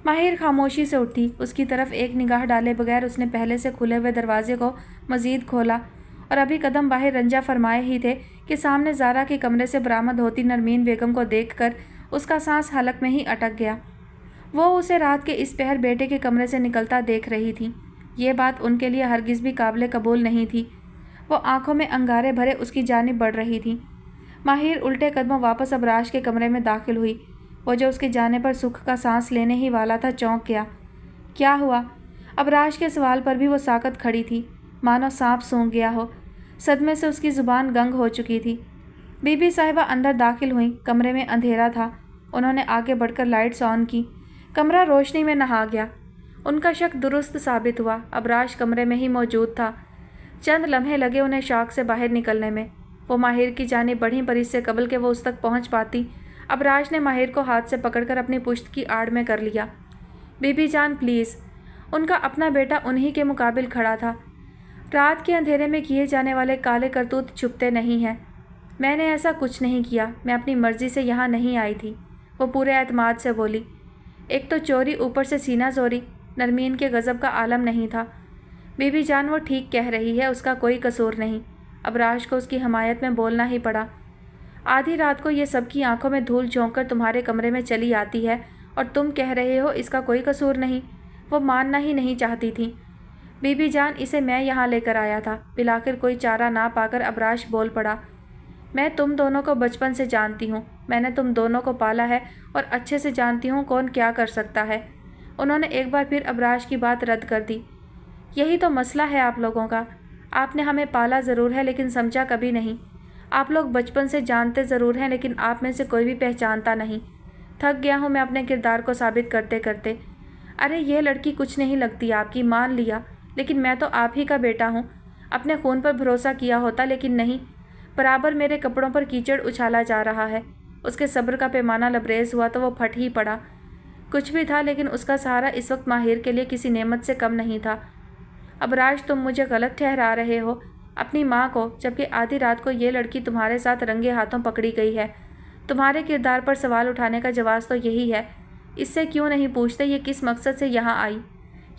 माहिर खामोशी से उठी। उसकी तरफ एक निगाह डाले बगैर उसने पहले से खुले हुए दरवाजे को मज़ीद खोला और अभी कदम बाहर रंजा फरमाए ही थे कि सामने ज़ारा के कमरे से बरामद होती नरमीन बेगम को देखकर उसका सांस हलक में ही अटक गया। वो उसे रात के इस पहर बेटे के कमरे से निकलता देख रही थी। ये बात उनके लिए हरगिज़ भी काबिल कबूल नहीं थी। वो आंखों में अंगारे भरे उसकी जानिब बढ़ रही थी। माहिर उल्टे कदमों वापस अबराज के कमरे में दाखिल हुई। वो जो उसके जाने पर सुख का सांस लेने ही वाला था चौंक गया। क्या हुआ? अबराज के सवाल पर भी वो साकत खड़ी थी, मानो सांप सूंघ गया हो। सदमे से उसकी ज़ुबान गंग हो चुकी थी। बीबी साहिबा अंदर दाखिल हुई। कमरे में अंधेरा था। उन्होंने आगे बढ़कर लाइट्स ऑन की। कमरा रोशनी में नहा गया। उनका शक दुरुस्त साबित हुआ। अबराज कमरे में ही मौजूद था। चंद लम्हे लगे उन्हें शॉक से बाहर निकलने में। वो माहिर की जानिब बढ़ी पर इससे कबल के वो उस तक पहुंच पाती, अबराज ने माहिर को हाथ से पकड़कर अपनी पुश्त की आड़ में कर लिया। बीबी जान प्लीज़। उनका अपना बेटा उन्हीं के मुकाबिल खड़ा था। रात के अंधेरे में किए जाने वाले काले करतूत छुपते नहीं हैं। मैंने ऐसा कुछ नहीं किया। मैं अपनी मर्ज़ी से यहाँ नहीं आई थी, वो पूरे एतमाद से बोली। एक तो चोरी, ऊपर से सीना जोरी। नरमीन के गज़ब का आलम नहीं था। बीबी जान वो ठीक कह रही है, उसका कोई कसूर नहीं। अबराज को उसकी हमायत में बोलना ही पड़ा। आधी रात को ये सबकी आंखों में धूल झोंक कर तुम्हारे कमरे में चली आती है और तुम कह रहे हो इसका कोई कसूर नहीं। वो मानना ही नहीं चाहती थी। बीबी जान, इसे मैं यहाँ लेकर आया था। बिलाखिर कोई चारा ना पाकर अबराज बोल पड़ा। मैं तुम दोनों को बचपन से जानती हूँ। मैंने तुम दोनों को पाला है और अच्छे से जानती हूँ कौन क्या कर सकता है। उन्होंने एक बार फिर अबराज की बात रद्द कर दी। यही तो मसला है आप लोगों का। आपने हमें पाला ज़रूर है, लेकिन समझा कभी नहीं। आप लोग बचपन से जानते ज़रूर हैं, लेकिन आप में से कोई भी पहचानता नहीं। थक गया हूँ मैं अपने किरदार को साबित करते करते। अरे ये लड़की कुछ नहीं लगती आपकी, मान लिया, लेकिन मैं तो आप ही का बेटा हूँ। अपने खून पर भरोसा किया होता, लेकिन नहीं, बराबर मेरे कपड़ों पर कीचड़ उछाला जा रहा है। उसके सब्र का पैमाना लबरेज हुआ तो वो फट ही पड़ा। कुछ भी था, लेकिन उसका सहारा इस वक्त माहिर के लिए किसी नेमत से कम नहीं था। अबराज, तुम मुझे गलत ठहरा रहे हो, अपनी माँ को, जबकि आधी रात को ये लड़की तुम्हारे साथ रंगे हाथों पकड़ी गई है। तुम्हारे किरदार पर सवाल उठाने का जवाब तो यही है। इससे क्यों नहीं पूछते ये किस मकसद से यहाँ आई?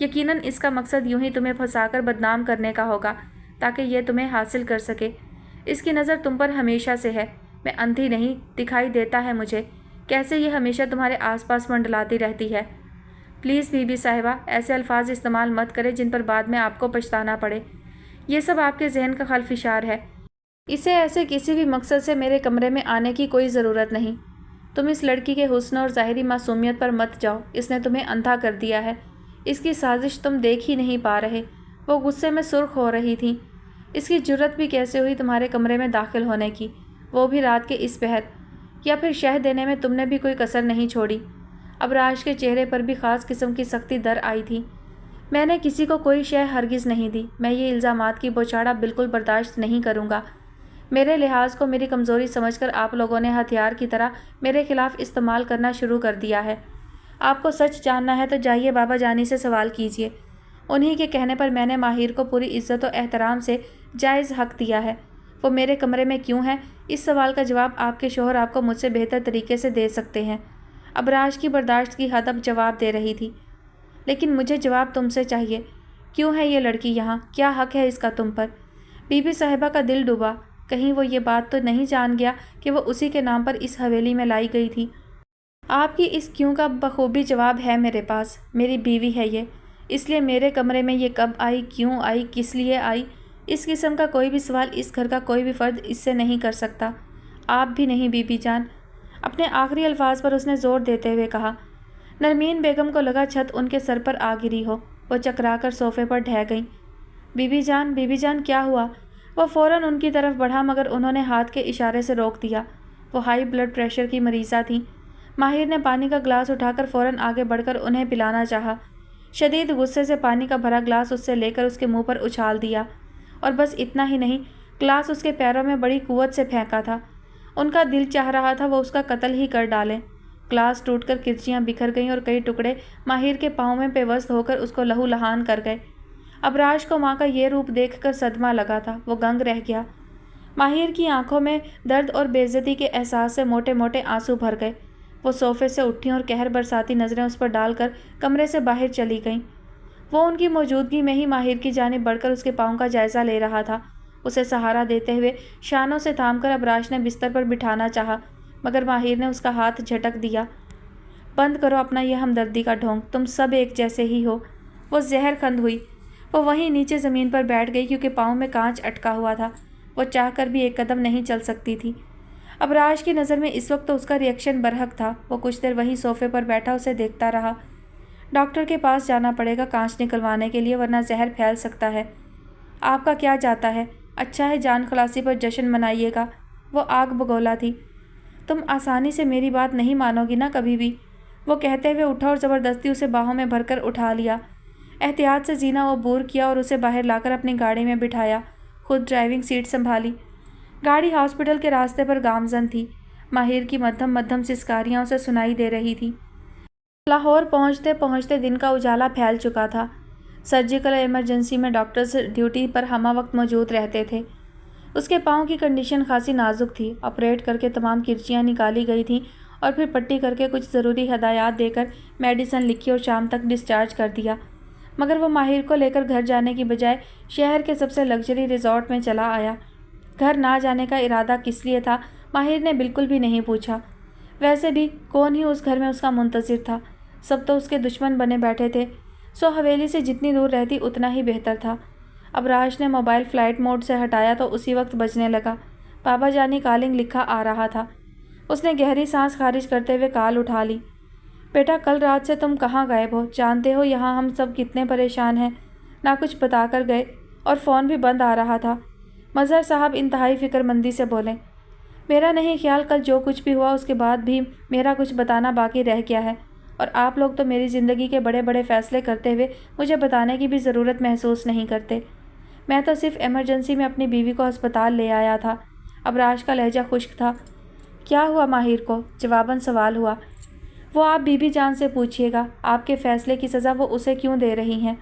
यकीनन इसका मकसद यूं ही तुम्हें फंसाकर बदनाम करने का होगा, ताकि ये तुम्हें हासिल कर सके। इसकी नज़र तुम पर हमेशा से है। मैं अंधी नहीं, दिखाई देता है मुझे कैसे ये हमेशा तुम्हारे आसपास मंडलाती रहती है। प्लीज़ बीबी साहिबा, ऐसे अल्फाज इस्तेमाल मत करें जिन पर बाद में आपको पछताना पड़े। ये सब आपके जहन का खलफिशार है। इसे ऐसे किसी भी मकसद से मेरे कमरे में आने की कोई ज़रूरत नहीं। तुम इस लड़की के हुस्न और ज़ाहिरी मासूमियत पर मत जाओ। इसने तुम्हें अंधा कर दिया है। इसकी साजिश तुम देख ही नहीं पा रहे। वो गुस्से में सुर्ख हो रही थी। इसकी जुर्रत भी कैसे हुई तुम्हारे कमरे में दाखिल होने की, वो भी रात के इस पहर। या फिर शह देने में तुमने भी कोई कसर नहीं छोड़ी। अबराज के चेहरे पर भी ख़ास किस्म की सख्ती दर आई थी। मैंने किसी को कोई शह हरगिज़ नहीं दी। मैं ये इल्ज़ामात की बौछाड़ा बिल्कुल बर्दाश्त नहीं करूँगा। मेरे लिहाज को मेरी कमज़ोरी समझकर आप लोगों ने हथियार की तरह मेरे खिलाफ़ इस्तेमाल करना शुरू कर दिया है। आपको सच जानना है तो जाइए बाबा जानी से सवाल कीजिए। उन्हीं के कहने पर मैंने माहिर को पूरी इज़्ज़त और एहतराम से जायज़ हक़ दिया है। वो मेरे कमरे में क्यों है, इस सवाल का जवाब आपके शोहर आपको मुझसे बेहतर तरीके से दे सकते हैं। अबराज की बर्दाश्त की हद अब जवाब दे रही थी। लेकिन मुझे जवाब तुमसे चाहिए। क्यों है ये लड़की यहाँ? क्या हक़ है इसका तुम पर? बीबी साहिबा का दिल डूबा। कहीं वो ये बात तो नहीं जान गया कि वो उसी के नाम पर इस हवेली में लाई गई थी। आपकी इस क्यों का बखूबी जवाब है मेरे पास। मेरी बीवी है ये, इसलिए मेरे कमरे में ये कब आई, क्यों आई, किस लिए आई, इस किस्म का कोई भी सवाल इस घर का कोई भी फ़र्द इससे नहीं कर सकता। आप भी नहीं बीबी जान। अपने आखिरी अल्फाज पर उसने ज़ोर देते हुए कहा। नरमीन बेगम को लगा छत उनके सर पर आ गिरी हो। वो चकराकर सोफ़े पर ढह गईं। बीबी जान क्या हुआ? वो फ़ौरन उनकी तरफ बढ़ा, मगर उन्होंने हाथ के इशारे से रोक दिया। वो हाई ब्लड प्रेशर की मरीज़ा थीं। माहिर ने पानी का ग्लास उठाकर फ़ौरन आगे बढ़कर उन्हें पिलाना चाहा। शदीद गुस्से से पानी का भरा ग्लास उससे लेकर उसके मुंह पर उछाल दिया, और बस इतना ही नहीं, ग्लास उसके पैरों में बड़ी कुव्वत से फेंका था। उनका दिल चाह रहा था वो उसका कत्ल ही कर डालें। ग्लास टूटकर किरचियाँ बिखर गईं और कई टुकड़े माहिर के पाँव में पेवस्त होकर उसको लहू लहान कर गए। अबराज को माँ का ये रूप देखकर सदमा लगा था। वो दंग रह गया। माहिर की आंखों में दर्द और बेइज्जती के एहसास से मोटे मोटे आंसू भर गए। वो सोफ़े से उठी और कहर बरसाती नज़रें उस पर डालकर कमरे से बाहर चली गईं। वो उनकी मौजूदगी में ही माहिर की जानिब बढ़कर उसके पाँव का जायज़ा ले रहा था। उसे सहारा देते हुए शानों से थामकर अबराज ने बिस्तर पर बिठाना चाहा, मगर माहिर ने उसका हाथ झटक दिया। बंद करो अपना यह हमदर्दी का ढोंग, तुम सब एक जैसे ही हो। वो जहर खंद हुई। वो वहीं नीचे ज़मीन पर बैठ गई, क्योंकि पाँव में कांच अटका हुआ था। वो चाहकर भी एक कदम नहीं चल सकती थी। अबराज की नज़र में इस वक्त तो उसका रिएक्शन बरहक था। वो कुछ देर वहीं सोफ़े पर बैठा उसे देखता रहा। डॉक्टर के पास जाना पड़ेगा कांच निकलवाने के लिए, वरना जहर फैल सकता है। आपका क्या जाता है? अच्छा है जान खलासी पर जश्न मनाइएगा। वो आग बगोला थी। तुम आसानी से मेरी बात नहीं मानोगी ना कभी भी। वो कहते हुए उठा और ज़बरदस्ती उसे बाहों में भरकर उठा लिया। एहतियात से जीना अबूर किया और उसे बाहर लाकर अपनी गाड़ी में बिठाया। खुद ड्राइविंग सीट संभाली। गाड़ी हॉस्पिटल के रास्ते पर गामजन थी। माहिर की मध्यम मध्यम सिसकारियाँ उसे सुनाई दे रही थी। लाहौर पहुँचते पहुँचते दिन का उजाला फैल चुका था। सर्जिकल इमरजेंसी में डॉक्टर्स ड्यूटी पर हमा वक्त मौजूद रहते थे। उसके पाँव की कंडीशन खासी नाजुक थी। ऑपरेट करके तमाम किरचियाँ निकाली गई थीं और फिर पट्टी करके कुछ ज़रूरी हदायत देकर मेडिसिन लिखी और शाम तक डिस्चार्ज कर दिया। मगर वो माहिर को लेकर घर जाने की बजाय शहर के सबसे लग्जरी रिजॉर्ट में चला आया। घर ना जाने का इरादा किस लिए था, माहिर ने बिल्कुल भी नहीं पूछा। वैसे भी कौन ही उस घर में उसका मुंतज़िर था। सब तो उसके दुश्मन बने बैठे थे। सो हवेली से जितनी दूर रहती उतना ही बेहतर था। अबराज ने मोबाइल फ़्लाइट मोड से हटाया तो उसी वक्त बजने लगा। बाबा जानी कॉलिंग लिखा आ रहा था। उसने गहरी सांस खारिज करते हुए कॉल उठा ली। बेटा, कल रात से तुम कहाँ गायब हो? जानते हो यहाँ हम सब कितने परेशान हैं। ना कुछ बता कर गए और फ़ोन भी बंद आ रहा था। مظہر صاحب انتہائی فکر مندی سے بولے، میرا نہیں خیال کل جو کچھ بھی ہوا اس کے بعد بھی میرا کچھ بتانا باقی رہ گیا ہے، اور آپ لوگ تو میری زندگی کے بڑے بڑے فیصلے کرتے ہوئے مجھے بتانے کی بھی ضرورت محسوس نہیں کرتے۔ میں تو صرف ایمرجنسی میں اپنی بیوی کو ہسپتال لے آیا تھا۔ ابراش کا لہجہ خشک تھا۔ کیا ہوا ماہر کو؟ جواباً سوال ہوا۔ وہ آپ بی بی جان سے پوچھیے گا، آپ کے فیصلے کی سزا وہ اسے کیوں دے رہی ہیں؟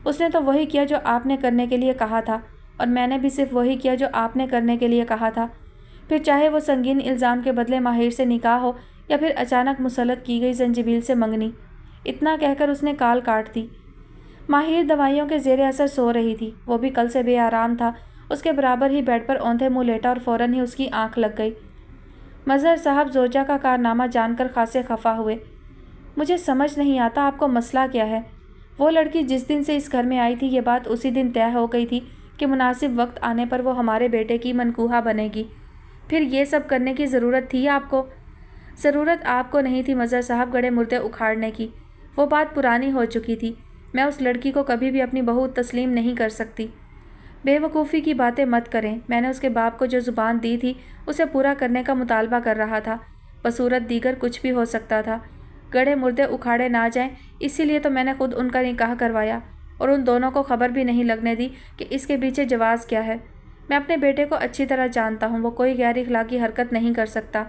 اس نے تو وہی کیا جو آپ نے کرنے کے لیے کہا تھا، اور میں نے بھی صرف وہی کیا جو آپ نے کرنے کے لیے کہا تھا، پھر چاہے وہ سنگین الزام کے بدلے ماہر سے نکاح ہو یا پھر اچانک مسلط کی گئی زنجبیل سے منگنی۔ اتنا کہہ کر اس نے کال کاٹ دی۔ ماہر دوائیوں کے زیر اثر سو رہی تھی۔ وہ بھی کل سے بے آرام تھا۔ اس کے برابر ہی بیڈ پر اوندھے منہ لیٹا اور فوراً ہی اس کی آنکھ لگ گئی۔ مظہر صاحب زوجہ کا کارنامہ جان کر خاصے خفا ہوئے۔ مجھے سمجھ نہیں آتا آپ کو مسئلہ کیا ہے؟ وہ لڑکی جس دن سے اس گھر میں آئی تھی یہ بات اسی دن طے ہو گئی تھی کہ مناسب وقت آنے پر وہ ہمارے بیٹے کی منکوحہ بنے گی۔ پھر یہ سب کرنے کی ضرورت تھی آپ کو؟ ضرورت آپ کو نہیں تھی مظہر صاحب گڑے مردے اکھاڑنے کی۔ وہ بات پرانی ہو چکی تھی۔ میں اس لڑکی کو کبھی بھی اپنی بہو تسلیم نہیں کر سکتی۔ بے وقوفی کی باتیں مت کریں۔ میں نے اس کے باپ کو جو زبان دی تھی اسے پورا کرنے کا مطالبہ کر رہا تھا۔ بصورت دیگر کچھ بھی ہو سکتا تھا۔ گڑے مردے اکھاڑے نہ جائیں اسی لیے تو میں نے خود ان کا نکاح کروایا، اور ان دونوں کو خبر بھی نہیں لگنے دی کہ اس کے پیچھے جواز کیا ہے۔ میں اپنے بیٹے کو اچھی طرح جانتا ہوں، وہ کوئی غیر اخلاقی حرکت نہیں کر سکتا۔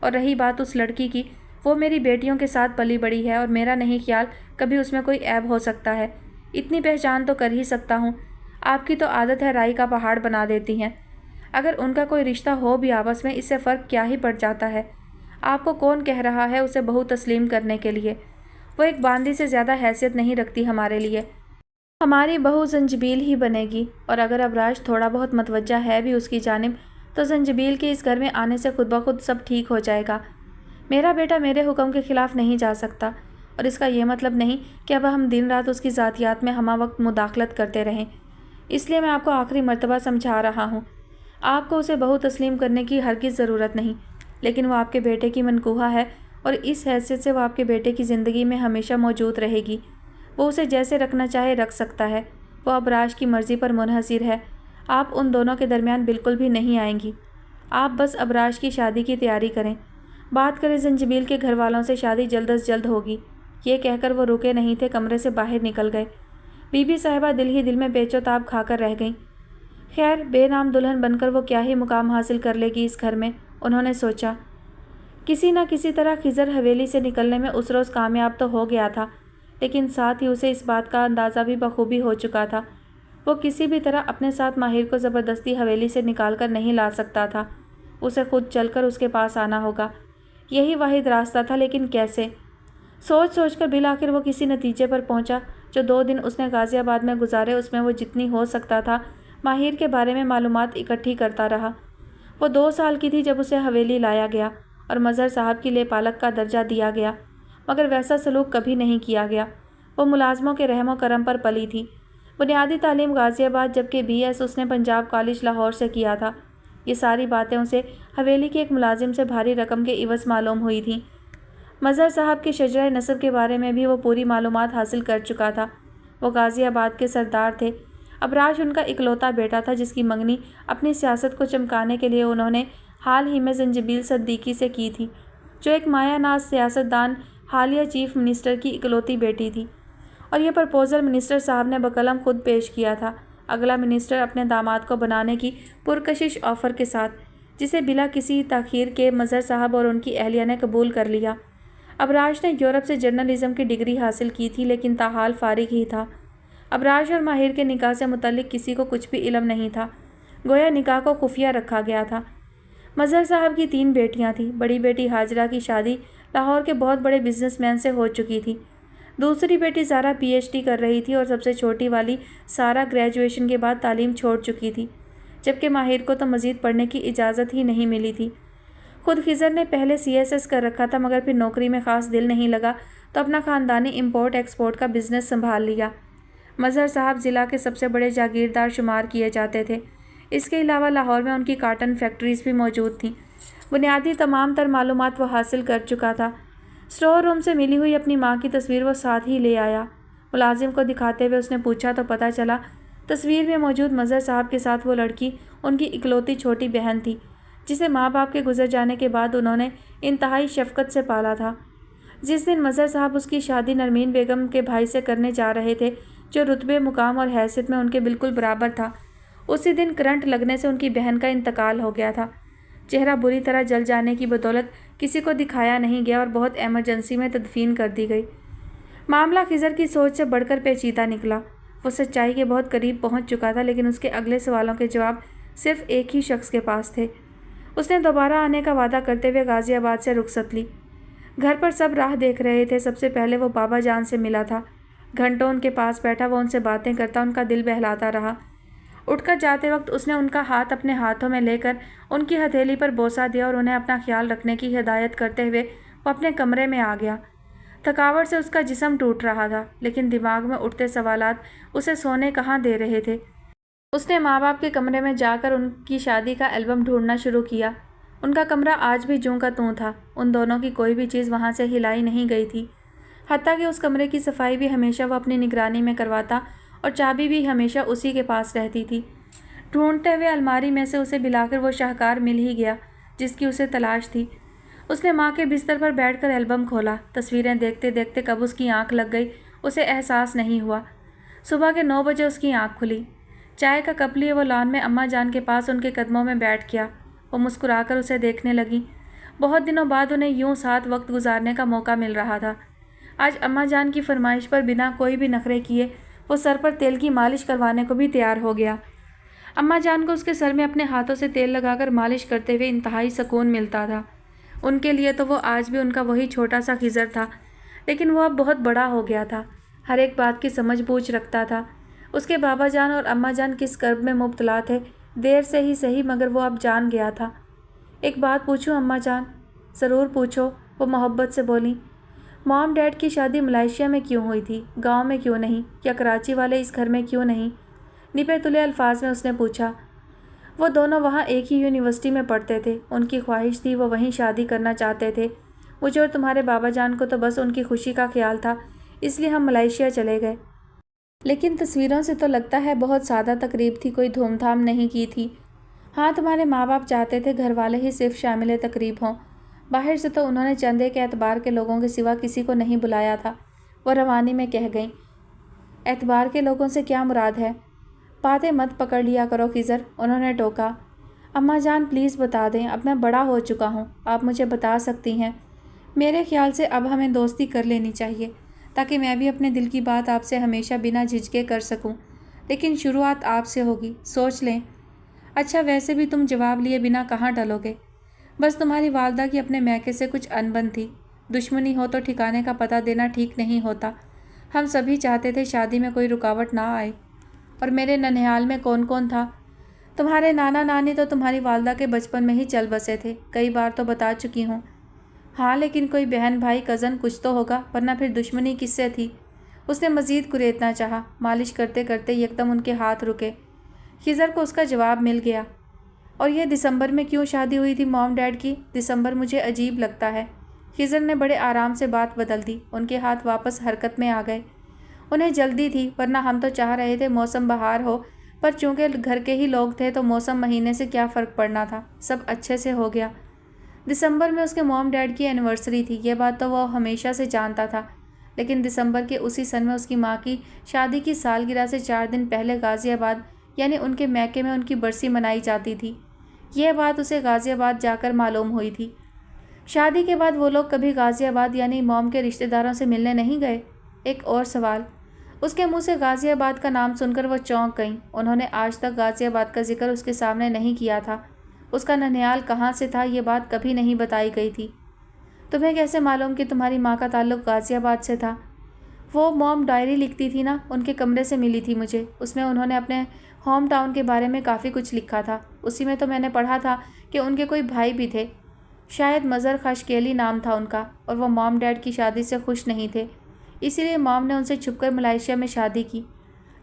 اور رہی بات اس لڑکی کی، وہ میری بیٹیوں کے ساتھ پلی بڑی ہے اور میرا نہیں خیال کبھی اس میں کوئی عیب ہو سکتا ہے۔ اتنی پہچان تو کر ہی سکتا ہوں۔ آپ کی تو عادت ہے رائی کا پہاڑ بنا دیتی ہیں۔ اگر ان کا کوئی رشتہ ہو بھی آپس میں اس سے فرق کیا ہی پڑ جاتا ہے؟ آپ کو کون کہہ رہا ہے اسے بہو تسلیم کرنے کے لیے؟ وہ ایک باندی سے زیادہ حیثیت نہیں رکھتی ہمارے لیے۔ ہماری بہو زنجبیل ہی بنے گی، اور اگر ابراش تھوڑا بہت متوجہ ہے بھی اس کی جانب تو زنجبیل کے اس گھر میں آنے سے خود بخود سب ٹھیک ہو جائے گا۔ میرا بیٹا میرے حکم کے خلاف نہیں جا سکتا، اور اس کا یہ مطلب نہیں کہ اب ہم دن رات اس کی ذاتیات میں ہمہ وقت مداخلت کرتے رہیں۔ اس لیے میں آپ کو آخری مرتبہ سمجھا رہا ہوں، آپ کو اسے بہو تسلیم کرنے کی ہرگز ضرورت نہیں، لیکن وہ آپ کے بیٹے کی منکوحہ ہے، اور اس حیثیت سے وہ آپ کے بیٹے کی زندگی میں ہمیشہ موجود رہے گی۔ وہ اسے جیسے رکھنا چاہے رکھ سکتا ہے۔ وہ ابراش کی مرضی پر منحصر ہے۔ آپ ان دونوں کے درمیان بالکل بھی نہیں آئیں گی۔ آپ بس ابراش کی شادی کی تیاری کریں، بات کریں زنجبیل کے گھر والوں سے، شادی جلد از جلد ہوگی۔ یہ کہہ کر وہ رکے نہیں تھے، کمرے سے باہر نکل گئے۔ بی بی صاحبہ دل ہی دل میں بے چوتاب کھا کر رہ گئیں۔ خیر، بے نام دلہن بن کر وہ کیا ہی مقام حاصل کر لے گی اس گھر میں، انہوں نے سوچا۔ کسی نہ کسی طرح خضر حویلی سے نکلنے میں اس روز کامیاب تو ہو گیا تھا، لیکن ساتھ ہی اسے اس بات کا اندازہ بھی بخوبی ہو چکا تھا۔ وہ کسی بھی طرح اپنے ساتھ ماہر کو زبردستی حویلی سے نکال کر نہیں لا سکتا تھا۔ اسے خود چل کر اس کے پاس آنا ہوگا، یہی واحد راستہ تھا، لیکن کیسے؟ سوچ سوچ کر بالآخر وہ کسی نتیجے پر پہنچا۔ جو 2 دن اس نے غازی آباد میں گزارے اس میں وہ جتنی ہو سکتا تھا ماہر کے بارے میں معلومات اکٹھی کرتا رہا۔ وہ 2 سال کی تھی جب اسے حویلی لایا گیا اور مظہر صاحب کی لے پالک کا درجہ دیا گیا، مگر ویسا سلوک کبھی نہیں کیا گیا۔ وہ ملازموں کے رحم و کرم پر پلی تھی۔ بنیادی تعلیم غازی آباد جبکہ BS اس نے پنجاب کالج لاہور سے کیا تھا۔ یہ ساری باتیں اسے حویلی کے ایک ملازم سے بھاری رقم کے عوض معلوم ہوئی تھیں۔ مظہر صاحب کے شجرہ نسب کے بارے میں بھی وہ پوری معلومات حاصل کر چکا تھا۔ وہ غازی آباد کے سردار تھے۔ ابراش ان کا اکلوتا بیٹا تھا جس کی منگنی اپنی سیاست کو چمکانے کے لیے انہوں نے حال ہی میں زنجبیل صدیقی سے کی تھی، جو ایک مایہ ناز سیاست دان، حالیہ چیف منسٹر کی اکلوتی بیٹی تھی، اور یہ پرپوزل منسٹر صاحب نے بقلم خود پیش کیا تھا۔ اگلا منسٹر اپنے داماد کو بنانے کی پرکشش آفر کے ساتھ، جسے بلا کسی تاخیر کے مظہر صاحب اور ان کی اہلیہ نے قبول کر لیا۔ ابراش نے یورپ سے جرنلزم کی ڈگری حاصل کی تھی، لیکن تاحال فارغ ہی تھا۔ ابراش اور ماہر کے نکاح سے متعلق کسی کو کچھ بھی علم نہیں تھا، گویا نکاح کو خفیہ رکھا گیا تھا۔ مظہر صاحب کی 3 بیٹیاں تھیں۔ بڑی بیٹی ہاجرہ کی شادی لاہور کے بہت بڑے بزنس مین سے ہو چکی تھی۔ دوسری بیٹی زارا PhD کر رہی تھی، اور سب سے چھوٹی والی سارا گریجویشن کے بعد تعلیم چھوڑ چکی تھی، جبکہ ماہر کو تو مزید پڑھنے کی اجازت ہی نہیں ملی تھی۔ خود خضر نے پہلے CSS کر رکھا تھا، مگر پھر نوکری میں خاص دل نہیں لگا تو اپنا خاندانی امپورٹ ایکسپورٹ کا بزنس سنبھال لیا۔ مظہر صاحب ضلع کے سب سے بڑے جاگیردار شمار کیے جاتے تھے۔ اس کے علاوہ لاہور میں ان کی کاٹن فیکٹریز بھی موجود تھیں۔ بنیادی تمام تر معلومات وہ حاصل کر چکا تھا۔ اسٹور روم سے ملی ہوئی اپنی ماں کی تصویر وہ ساتھ ہی لے آیا۔ ملازم کو دکھاتے ہوئے اس نے پوچھا تو پتہ چلا تصویر میں موجود مظہر صاحب کے ساتھ وہ لڑکی ان کی اکلوتی چھوٹی بہن تھی جسے ماں باپ کے گزر جانے کے بعد انہوں نے انتہائی شفقت سے پالا تھا۔ جس دن مظہر صاحب اس کی شادی نرمین بیگم کے بھائی سے کرنے جا رہے تھے جو رتبے، مقام اور حیثیت میں ان کے بالکل برابر تھا، اسی دن کرنٹ لگنے سے ان کی بہن کا انتقال ہو گیا تھا۔ چہرہ بری طرح جل جانے کی بدولت کسی کو دکھایا نہیں گیا اور بہت ایمرجنسی میں تدفین کر دی گئی۔ معاملہ خضر کی سوچ سے بڑھ کر پیچیدہ نکلا۔ وہ سچائی کے بہت قریب پہنچ چکا تھا، لیکن اس کے اگلے سوالوں کے جواب صرف ایک ہی شخص کے پاس تھے۔ اس نے دوبارہ آنے کا وعدہ کرتے ہوئے غازی آباد سے رخصت لی۔ گھر پر سب راہ دیکھ رہے تھے۔ سب سے پہلے وہ بابا جان سے ملا تھا۔ گھنٹوں ان کے پاس بیٹھا، وہ ان سے باتیں کرتا، ان کا دل بہلاتا رہا۔ اٹھ کر جاتے وقت اس نے ان کا ہاتھ اپنے ہاتھوں میں لے کر ان کی ہتھیلی پر بوسہ دیا اور انہیں اپنا خیال رکھنے کی ہدایت کرتے ہوئے وہ اپنے کمرے میں آ گیا۔ تھکاوٹ سے اس کا جسم ٹوٹ رہا تھا، لیکن دماغ میں اٹھتے سوالات اسے سونے کہاں دے رہے تھے۔ اس نے ماں باپ کے کمرے میں جا کر ان کی شادی کا البم ڈھونڈنا شروع کیا۔ ان کا کمرہ آج بھی جوں کا توں تھا۔ ان دونوں کی کوئی بھی چیز وہاں سے ہلائی نہیں گئی تھی، حتیٰ کہ اس کمرے کی صفائی بھی ہمیشہ وہ اپنی نگرانی میں کرواتا اور چابی بھی ہمیشہ اسی کے پاس رہتی تھی۔ ڈھونڈتے ہوئے الماری میں سے اسے بلاکر وہ شاہکار مل ہی گیا جس کی اسے تلاش تھی۔ اس نے ماں کے بستر پر بیٹھ کر البم کھولا۔ تصویریں دیکھتے دیکھتے کب اس کی آنکھ لگ گئی اسے احساس نہیں ہوا۔ صبح کے 9 بجے اس کی آنکھ کھلی۔ چائے کا کپ لیے وہ لان میں اماں جان کے پاس ان کے قدموں میں بیٹھ گیا۔ وہ مسکرا کر اسے دیکھنے لگیں۔ بہت دنوں بعد انہیں یوں ساتھ وقت گزارنے کا موقع مل رہا تھا۔ آج اماں جان کی فرمائش پر بنا کوئی بھی نخرے کیے وہ سر پر تیل کی مالش کروانے کو بھی تیار ہو گیا۔ اماں جان کو اس کے سر میں اپنے ہاتھوں سے تیل لگا کر مالش کرتے ہوئے انتہائی سکون ملتا تھا۔ ان کے لیے تو وہ آج بھی ان کا وہی چھوٹا سا خضر تھا، لیکن وہ اب بہت بڑا ہو گیا تھا، ہر ایک بات کی سمجھ بوجھ رکھتا تھا۔ اس کے بابا جان اور اماں جان کس کرب میں مبتلا تھے، دیر سے ہی صحیح مگر وہ اب جان گیا تھا۔ ایک بات پوچھوں اماں جان؟ ضرور پوچھو، وہ محبت سے بولیں۔ مام ڈیڈ کی شادی ملائیشیا میں کیوں ہوئی تھی، گاؤں میں کیوں نہیں، یا کراچی والے اس گھر میں کیوں نہیں؟ نپے تلے الفاظ میں اس نے پوچھا۔ وہ دونوں وہاں ایک ہی یونیورسٹی میں پڑھتے تھے، ان کی خواہش تھی وہ وہیں شادی کرنا چاہتے تھے۔ مجھے اور تمہارے بابا جان کو تو بس ان کی خوشی کا خیال تھا، اس لیے ہم ملائیشیا چلے گئے۔ لیکن تصویروں سے تو لگتا ہے بہت سادہ تقریب تھی، کوئی دھوم دھام نہیں کی تھی۔ ہاں، تمہارے ماں باپ چاہتے تھے گھر والے ہی صرف شامل تقریب ہوں، باہر سے تو انہوں نے چندے کے اعتبار کے لوگوں کے سوا کسی کو نہیں بلایا تھا، وہ روانی میں کہہ گئیں۔ اعتبار کے لوگوں سے کیا مراد ہے؟ باتیں مت پکڑ لیا کرو خضر، انہوں نے ٹوکا۔ اماں جان پلیز بتا دیں، اب میں بڑا ہو چکا ہوں، آپ مجھے بتا سکتی ہیں۔ میرے خیال سے اب ہمیں دوستی کر لینی چاہیے تاکہ میں بھی اپنے دل کی بات آپ سے ہمیشہ بنا جھجکے کر سکوں، لیکن شروعات آپ سے ہوگی، سوچ لیں۔ اچھا، ویسے بھی تم جواب لیے بنا کہاں ٹلو گے؟ بس تمہاری والدہ کی اپنے میکے سے کچھ انبن تھی، دشمنی ہو تو ٹھکانے کا پتہ دینا ٹھیک نہیں ہوتا۔ ہم سبھی چاہتے تھے شادی میں کوئی رکاوٹ نہ آئے۔ اور میرے ننھیال میں کون کون تھا؟ تمہارے نانا نانی تو تمہاری والدہ کے بچپن میں ہی چل بسے تھے، کئی بار تو بتا چکی ہوں۔ ہاں، لیکن کوئی بہن بھائی کزن کچھ تو ہوگا، ورنہ پھر دشمنی کس سے تھی؟ اس نے مزید کریدنا چاہا، مالش کرتے کرتے یکدم ان کے ہاتھ رکے۔ خضر کو اس کا جواب مل گیا۔ اور یہ دسمبر میں کیوں شادی ہوئی تھی موم ڈیڈ کی؟ دسمبر مجھے عجیب لگتا ہے۔ خضر نے بڑے آرام سے بات بدل دی، ان کے ہاتھ واپس حرکت میں آ گئے۔ انہیں جلدی تھی، ورنہ ہم تو چاہ رہے تھے موسم بہار ہو، پر چونکہ گھر کے ہی لوگ تھے تو موسم مہینے سے کیا فرق پڑنا تھا، سب اچھے سے ہو گیا۔ دسمبر میں اس کے موم ڈیڈ کی اینیورسری تھی، یہ بات تو وہ ہمیشہ سے جانتا تھا، لیکن دسمبر کے اسی سن میں اس کی ماں کی شادی کی سالگرہ سے 4 دن پہلے غازی آباد یعنی ان کے میکے میں ان کی برسی منائی جاتی تھی، یہ بات اسے غازی آباد جا کر معلوم ہوئی تھی۔ شادی کے بعد وہ لوگ کبھی غازی آباد یعنی موم کے رشتہ داروں سے ملنے نہیں گئے؟ ایک اور سوال۔ اس کے منہ سے غازی آباد کا نام سن کر وہ چونک گئیں۔ انہوں نے آج تک غازی آباد کا ذکر اس کے سامنے نہیں کیا تھا، اس کا ننھیال کہاں سے تھا یہ بات کبھی نہیں بتائی گئی تھی۔ تمہیں کیسے معلوم کہ تمہاری ماں کا تعلق غازی آباد سے تھا؟ وہ موم ڈائری لکھتی تھی نا، ان کے کمرے سے ملی تھی مجھے، اس میں انہوں نے اپنے ہوم ٹاؤن کے بارے میں کافی کچھ لکھا تھا، اسی میں تو میں نے پڑھا تھا کہ ان کے کوئی بھائی بھی تھے، شاید مظہر خشکیلی نام تھا ان کا، اور وہ موم ڈیڈ کی شادی سے خوش نہیں تھے، اسی لیے موم نے ان سے چھپ کر ملائیشیا میں شادی کی۔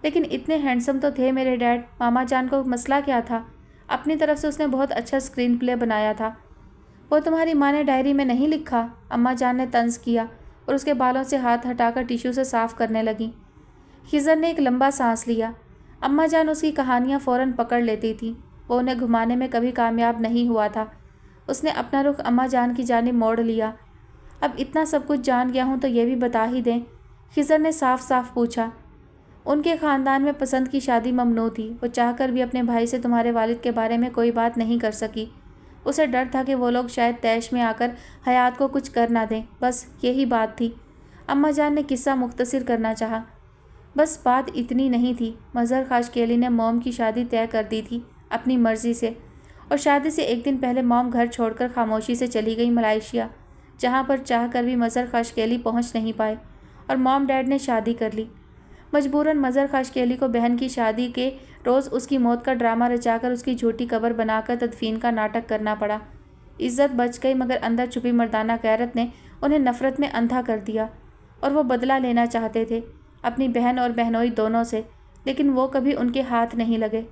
لیکن اتنے ہینڈسم تو تھے میرے ڈیڈ، ماما جان کو مسئلہ کیا تھا؟ اپنی طرف سے اس نے بہت اچھا اسکرین پلے بنایا تھا۔ وہ تمہاری ماں نے ڈائری میں نہیں لکھا؟ اماں جان نے طنز کیا اور اس کے بالوں سے ہاتھ ہٹا کر ٹیشو سے صاف کرنے لگیں۔ خضر نے ایک لمبا سانس لیا۔ अम्मा जान उसकी कहानियाँ फ़ौरन पकड़ लेती थीं। वो उन्हें घुमाने में कभी कामयाब नहीं हुआ था। उसने अपना रुख अम्मा जान की जानिब मोड़ लिया। अब इतना सब कुछ जान गया हूँ तो ये भी बता ही दें, खिज़र ने साफ साफ पूछा। उनके ख़ानदान में पसंद की शादी ममनू थी। वो चाहकर भी अपने भाई से तुम्हारे वालिद के बारे में कोई बात नहीं कर सकी। उसे डर था कि वो लोग शायद तैश में आकर हयात को कुछ कर ना दें। बस यही बात थी। अम्मा जान ने किस्सा मुख्तसर करना चाहा। बस बात इतनी नहीं थी। मज़हर खाशकेली ने मॉम की शादी तय कर दी थी अपनी मर्ज़ी से, और शादी से एक दिन पहले मॉम घर छोड़कर खामोशी से चली गई मलाइशिया, जहाँ पर चाह कर भी मज़हर खाशकेली पहुँच नहीं पाए, और मॉम डैड ने शादी कर ली। मजबूरन मज़हर खाशकेली को बहन की शादी के रोज़ उसकी मौत का ड्रामा रचाकर उसकी झूठी कब्र बनाकर तदफीन का नाटक करना पड़ा। इज़्ज़त बच गई, मगर अंदर छुपी मर्दाना गैरत ने उन्हें नफ़रत में अंधा कर दिया, और वो बदला लेना चाहते थे अपनी बहन और बहनोई दोनों से, लेकिन वो कभी उनके हाथ नहीं लगे।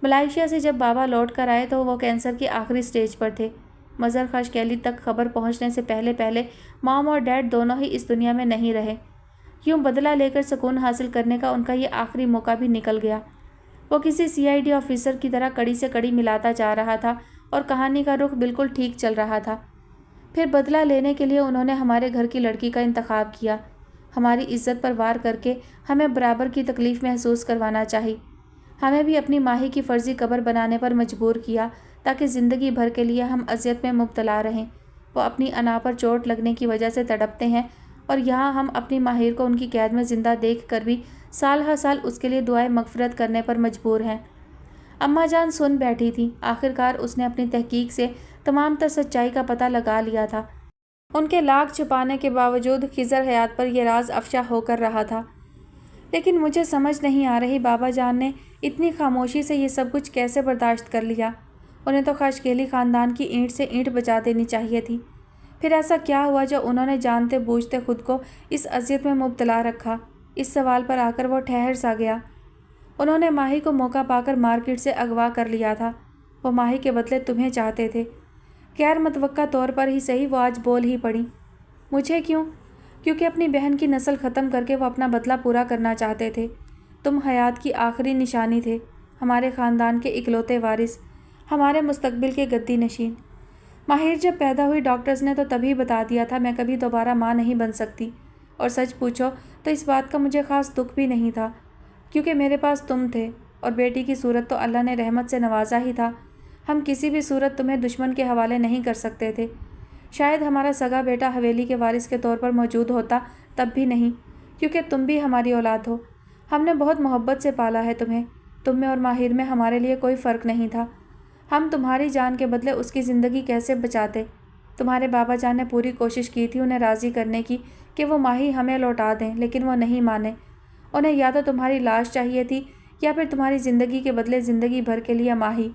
मलाइशिया से जब बाबा लौट कर आए तो वो कैंसर की आखिरी स्टेज पर थे। मज़हर खाशकेली तक खबर पहुंचने से पहले पहले मॉम और डैड दोनों ही इस दुनिया में नहीं रहे। यूँ बदला लेकर सुकून हासिल करने का उनका ये आखिरी मौका भी निकल गया। वो किसी CID ऑफिसर की तरह कड़ी से कड़ी मिलाता जा रहा था, और कहानी का रुख बिल्कुल ठीक चल रहा था। फिर बदला लेने के लिए उन्होंने हमारे घर की लड़की का इंतखाब किया। हमारी इज्जत पर वार करके हमें बराबर की तकलीफ़ महसूस करवाना चाहिए। हमें भी अपनी माही की फ़र्ज़ी कब्र बनाने पर मजबूर किया, ताकि ज़िंदगी भर के लिए हम अज़ियत में मुब्तला रहें। वो अपनी अना पर चोट लगने की वजह से तड़पते हैं, और यहाँ हम अपनी माहिर को उनकी कैद में ज़िंदा देख कर भी साल हर साल उसके लिए दुआएं मग़फ़िरत करने पर मजबूर हैं। अम्मा जान सुन बैठी थी। आखिरकार उसने अपनी तहकीक से तमाम तर सच्चाई का पता लगा लिया था। उनके लाख छुपाने के बावजूद खिज़र हयात पर यह राज अफ़शा होकर रहा था। लेकिन मुझे समझ नहीं आ रही बाबा जान ने इतनी खामोशी से ये सब कुछ कैसे बर्दाश्त कर लिया। उन्हें तो खाशकेली ख़ानदान की ईंट से ईंट बचा देनी चाहिए थी। फिर ऐसा क्या हुआ जो उन्होंने जानते बूझते खुद को इस अज़ियत में मुब्तला रखा? इस सवाल पर आकर वो ठहर सा गया। उन्होंने माही को मौका पाकर मार्केट से अगवा कर लिया था। वो माही के बदले तुम्हें चाहते थे। गैर मतवक्का तौर पर ही सही, वो आज बोल ही पड़ी। मुझे क्यों? क्योंकि अपनी बहन की नस्ल ख़त्म करके वो अपना बदला पूरा करना चाहते थे। तुम हयात की आखिरी निशानी थे, हमारे ख़ानदान के इकलौते वारिस, हमारे मुस्तकबिल के गद्दी नशीन। माहिर जब पैदा हुई डॉक्टर्स ने तो तभी बता दिया था मैं कभी दोबारा माँ नहीं बन सकती। और सच पूछो तो इस बात का मुझे ख़ास दुख भी नहीं था, क्योंकि मेरे पास तुम थे, और बेटी की सूरत तो अल्लाह ने रहमत से नवाजा ही था। हम किसी भी सूरत तुम्हें दुश्मन के हवाले नहीं कर सकते थे। शायद हमारा सगा बेटा हवेली के वारिस के तौर पर मौजूद होता, तब भी नहीं, क्योंकि तुम भी हमारी औलाद हो। हमने बहुत मोहब्बत से पाला है तुम्हें। तुम में और माहिर में हमारे लिए कोई फ़र्क नहीं था। हम तुम्हारी जान के बदले उसकी ज़िंदगी कैसे बचाते? तुम्हारे बाबा जान ने पूरी कोशिश की थी उन्हें राज़ी करने की कि वो माही हमें लौटा दें, लेकिन वो नहीं माने। उन्हें या तो तुम्हारी लाश चाहिए थी, या फिर तुम्हारी ज़िंदगी के बदले ज़िंदगी भर के लिए माही।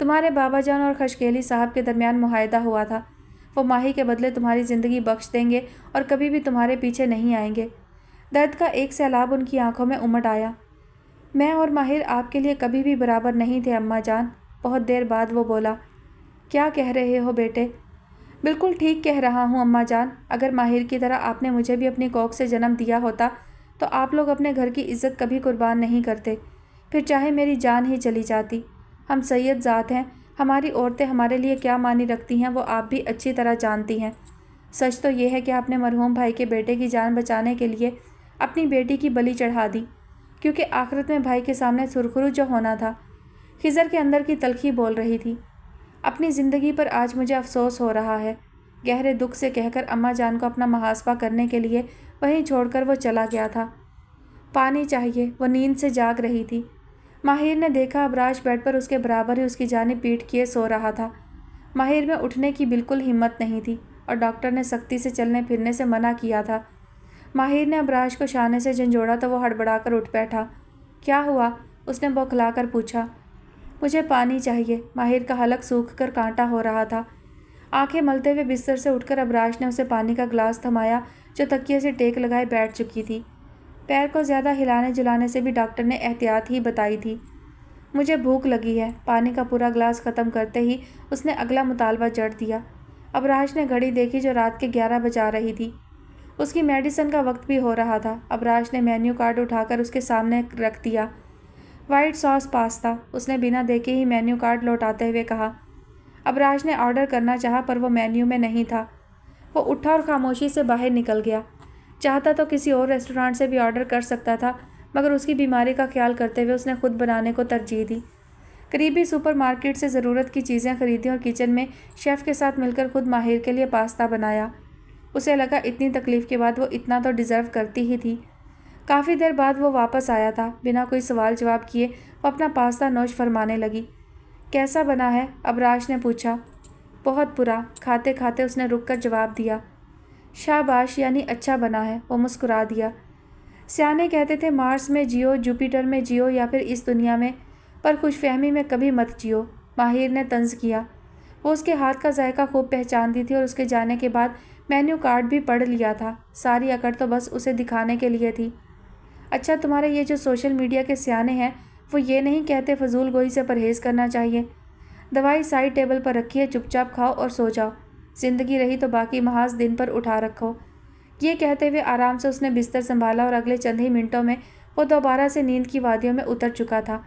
तुम्हारे बाबा जान और खशकेली साहब के दरमियान मुआहदा हुआ था। वो माही के बदले तुम्हारी ज़िंदगी बख्श देंगे और कभी भी तुम्हारे पीछे नहीं आएंगे। दर्द का एक सैलाब उनकी आंखों में उमड़ आया। मैं और माहिर आपके लिए कभी भी बराबर नहीं थे अम्मा जान। बहुत देर बाद वो बोला, क्या कह रहे हो बेटे? बिल्कुल ठीक कह रहा हूँ अम्मा जान। अगर माहिर की तरह आपने मुझे भी अपनी कोख से जन्म दिया होता तो आप लोग अपने घर की इज़्ज़त कभी कुर्बान नहीं करते, फिर चाहे मेरी जान ही चली जाती। हम सैयद ज़ात हैं, हमारी औरतें हमारे लिए क्या मानी रखती हैं वो आप भी अच्छी तरह जानती हैं। सच तो ये है कि आपने मरहूम भाई के बेटे की जान बचाने के लिए अपनी बेटी की बलि चढ़ा दी, क्योंकि आखिरत में भाई के सामने सुरखरू जो होना था। खिज़र के अंदर की तलखी बोल रही थी। अपनी ज़िंदगी पर आज मुझे अफसोस हो रहा है, गहरे दुख से कहकर अम्मा जान को अपना मुहासबा करने के लिए वहीं छोड़कर वो चला गया था। पानी चाहिए, वो नींद से जाग रही थी। माहिर ने देखा अबराश बेड पर उसके बराबर ही उसकी जानिब पीठ किए सो रहा था। माहिर में उठने की बिल्कुल हिम्मत नहीं थी, और डॉक्टर ने सख्ती से चलने फिरने से मना किया था। माहिर ने अबराश को शाने से झंझोड़ा तो वो हड़बड़ाकर उठ बैठा। क्या हुआ? उसने बौखलाकर पूछा। मुझे पानी चाहिए। माहिर का हलक सूख कर कांटा हो रहा था। आंखें मलते हुए बिस्तर से उठकर अबराश ने उसे पानी का गिलास थमाया, जो तकिए से टेक लगाए बैठ चुकी थी। पैर को ज़्यादा हिलाने जुलाने से भी डॉक्टर ने एहतियात ही बताई थी। मुझे भूख लगी है। पानी का पूरा गिलास ख़त्म करते ही उसने अगला मुतालबा जड़ दिया। अबराश ने घड़ी देखी जो रात के 11 बजा रही थी। उसकी मेडिसिन का वक्त भी हो रहा था। अबराश ने मेन्यू कार्ड उठाकर उसके सामने रख दिया। वाइट सॉस पास्ता, उसने बिना देखे ही मेन्यू कार्ड लौटाते हुए कहा। अबराज ने ऑर्डर करना चाहा पर वो मेन्यू में नहीं था। वो उठा और खामोशी से बाहर निकल गया। चाहता तो किसी और रेस्टोरेंट से भी ऑर्डर कर सकता था, मगर उसकी बीमारी का ख्याल करते हुए उसने खुद बनाने को तरजीह दी। करीबी सुपरमार्केट से ज़रूरत की चीज़ें खरीदी और किचन में शेफ़ के साथ मिलकर खुद माहिर के लिए पास्ता बनाया। उसे लगा इतनी तकलीफ़ के बाद वो इतना तो डिज़र्व करती ही थी। काफ़ी देर बाद वो वापस आया था। बिना कोई सवाल जवाब किए वो अपना पास्ता नोश फरमाने लगी। कैसा बना है? अबराज ने पूछा। बहुत बुरा, खाते खाते उसने रुककर जवाब दिया। शाबाश, यानी अच्छा बना है, वो मुस्कुरा दिया। सियाने कहते थे मार्स में जियो, जुपिटर में जियो या फिर इस दुनिया में, पर खुशफहमी में कभी मत जियो, माहिर ने तंज़ किया। वो उसके हाथ का जायका खूब पहचानती थी और उसके जाने के बाद मेन्यू कार्ड भी पढ़ लिया था। सारी अकड़ तो बस उसे दिखाने के लिए थी। अच्छा, तुम्हारे ये जो सोशल मीडिया के सियाने हैं वो ये नहीं कहते फजूल गोई से परहेज़ करना चाहिए? दवाई साइड टेबल पर रखिए, चुपचाप खाओ और सो जाओ। ज़िंदगी रही तो बाकी महाज दिन पर उठा रखो। ये कहते हुए आराम से उसने बिस्तर संभाला और अगले चंद ही मिनटों में वो दोबारा से नींद की वादियों में उतर चुका था।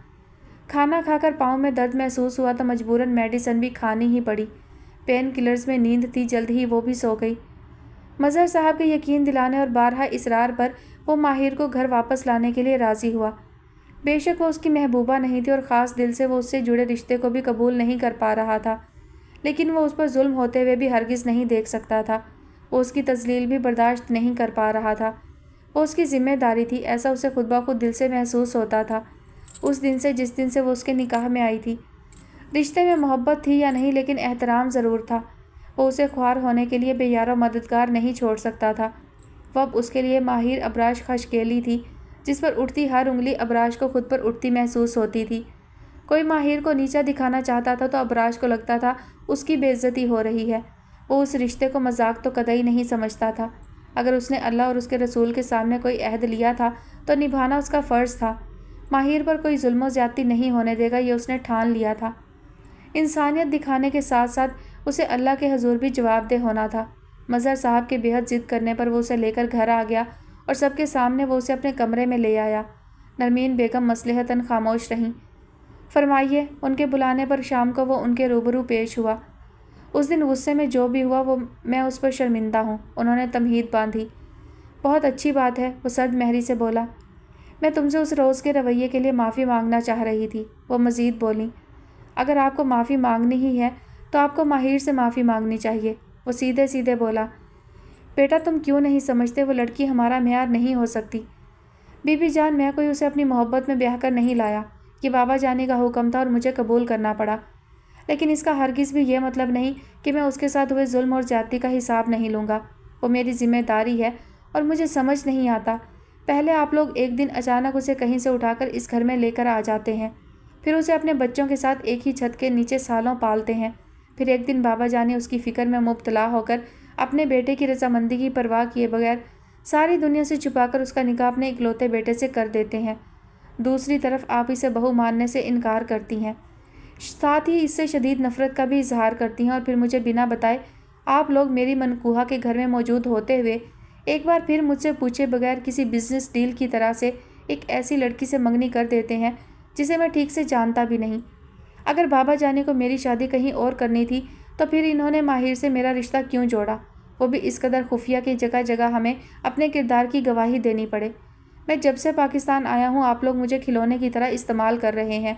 खाना खाकर पाँव में दर्द महसूस हुआ तो मजबूरन मेडिसिन भी खानी ही पड़ी। पेन किलर्स में नींद थी, जल्द ही वो भी सो गई। मज़हर साहब के यकीन दिलाने और बारहा इसरार पर वो माहिर को घर वापस लाने के लिए राज़ी हुआ। बेशक वो उसकी महबूबा नहीं थी और ख़ास दिल से वो उससे जुड़े रिश्ते को भी कबूल नहीं कर पा रहा था, लेकिन वो उस पर जुल्म होते हुए भी हरगिज़ नहीं देख सकता था। वो उसकी तज़लील भी बर्दाश्त नहीं कर पा रहा था। वो उसकी ज़िम्मेदारी थी, ऐसा उसे खुद ब खुद दिल से महसूस होता था। उस दिन से, जिस दिन से वो उसके निकाह में आई थी। रिश्ते में मोहब्बत थी या नहीं, लेकिन एहतराम ज़रूर था। वो उसे ख्वार होने के लिए बेयारो मददगार नहीं छोड़ सकता था। वो अब उसके लिए माहिर अबराज खशकेली थी, जिस पर उठती हर उंगली अबराज को खुद पर उठती महसूस होती थी। कोई माहिर को नीचा दिखाना चाहता था तो अबराज को लगता था उसकी बेइज्जती हो रही है। वो उस रिश्ते को मजाक तो कतई नहीं समझता था। अगर उसने अल्लाह और उसके रसूल के सामने कोई अहद लिया था तो निभाना उसका फ़र्ज़ था। माहिर पर कोई जुल्म ज़्यादती नहीं होने देगा, ये उसने ठान लिया था। इंसानियत दिखाने के साथ साथ उसे अल्लाह के हजूर भी जवाबदेह होना था। मज़हर साहब के बेहद ज़िद करने पर वो उसे लेकर घर आ गया और सबके सामने वो उसे अपने कमरे में ले आया। नरमीन बेगम मसलहतन खामोश रहीं। फरमाइए, उनके बुलाने पर शाम को वो उनके रूबरू पेश हुआ। उस दिन गुस्से में जो भी हुआ वो मैं उस पर शर्मिंदा हूँ, उन्होंने तमहीद बांधी। बहुत अच्छी बात है, वो सर्द महरी से बोला। मैं तुमसे उस रोज़ के रवैये के लिए माफ़ी मांगना चाह रही थी, वो मज़ीद बोली। अगर आपको माफ़ी मांगनी ही है तो आपको माहिर से माफ़ी मांगनी चाहिए, वो सीधे सीधे बोला। बेटा, तुम क्यों नहीं समझते वो लड़की हमारा मेयार नहीं हो सकती। बीबी जान, मैं कोई उसे अपनी मोहब्बत में ब्याह कर नहीं लाया। ये बाबा जानी का हुक्म था और मुझे कबूल करना पड़ा। लेकिन इसका हरगिज़ भी ये मतलब नहीं कि मैं उसके साथ हुए जुल्म और ज़्यादती का हिसाब नहीं लूँगा। वो मेरी ज़िम्मेदारी है और मुझे समझ नहीं आता। पहले आप लोग एक दिन अचानक उसे कहीं से उठाकर इस घर में लेकर आ जाते हैं, फिर उसे अपने बच्चों के साथ एक ही छत के नीचे सालों पालते हैं। फिर एक दिन बाबा जानी उसकी फ़िक्र में मुब्तला होकर अपने बेटे की रजामंदी की परवाह किए बगैर सारी दुनिया से छुपाकर उसका निकाह अपने इकलौते बेटे से कर देते हैं। दूसरी तरफ आप इसे बहू मानने से इनकार करती हैं, साथ ही इससे शदीद नफ़रत का भी इजहार करती हैं और फिर मुझे बिना बताए आप लोग मेरी मनकूहा के घर में मौजूद होते हुए एक बार फिर मुझसे पूछे बगैर किसी बिजनेस डील की तरह से एक ऐसी लड़की से मंगनी कर देते हैं जिसे मैं ठीक से जानता भी नहीं। अगर बाबा जाने को मेरी शादी कहीं और करनी थी तो फिर इन्होंने माहिर से मेरा रिश्ता क्यों जोड़ा, वो भी इस कदर खुफिया कि जगह जगह हमें अपने किरदार की गवाही देनी पड़े। मैं जब से पाकिस्तान आया हूँ आप लोग मुझे खिलौने की तरह इस्तेमाल कर रहे हैं।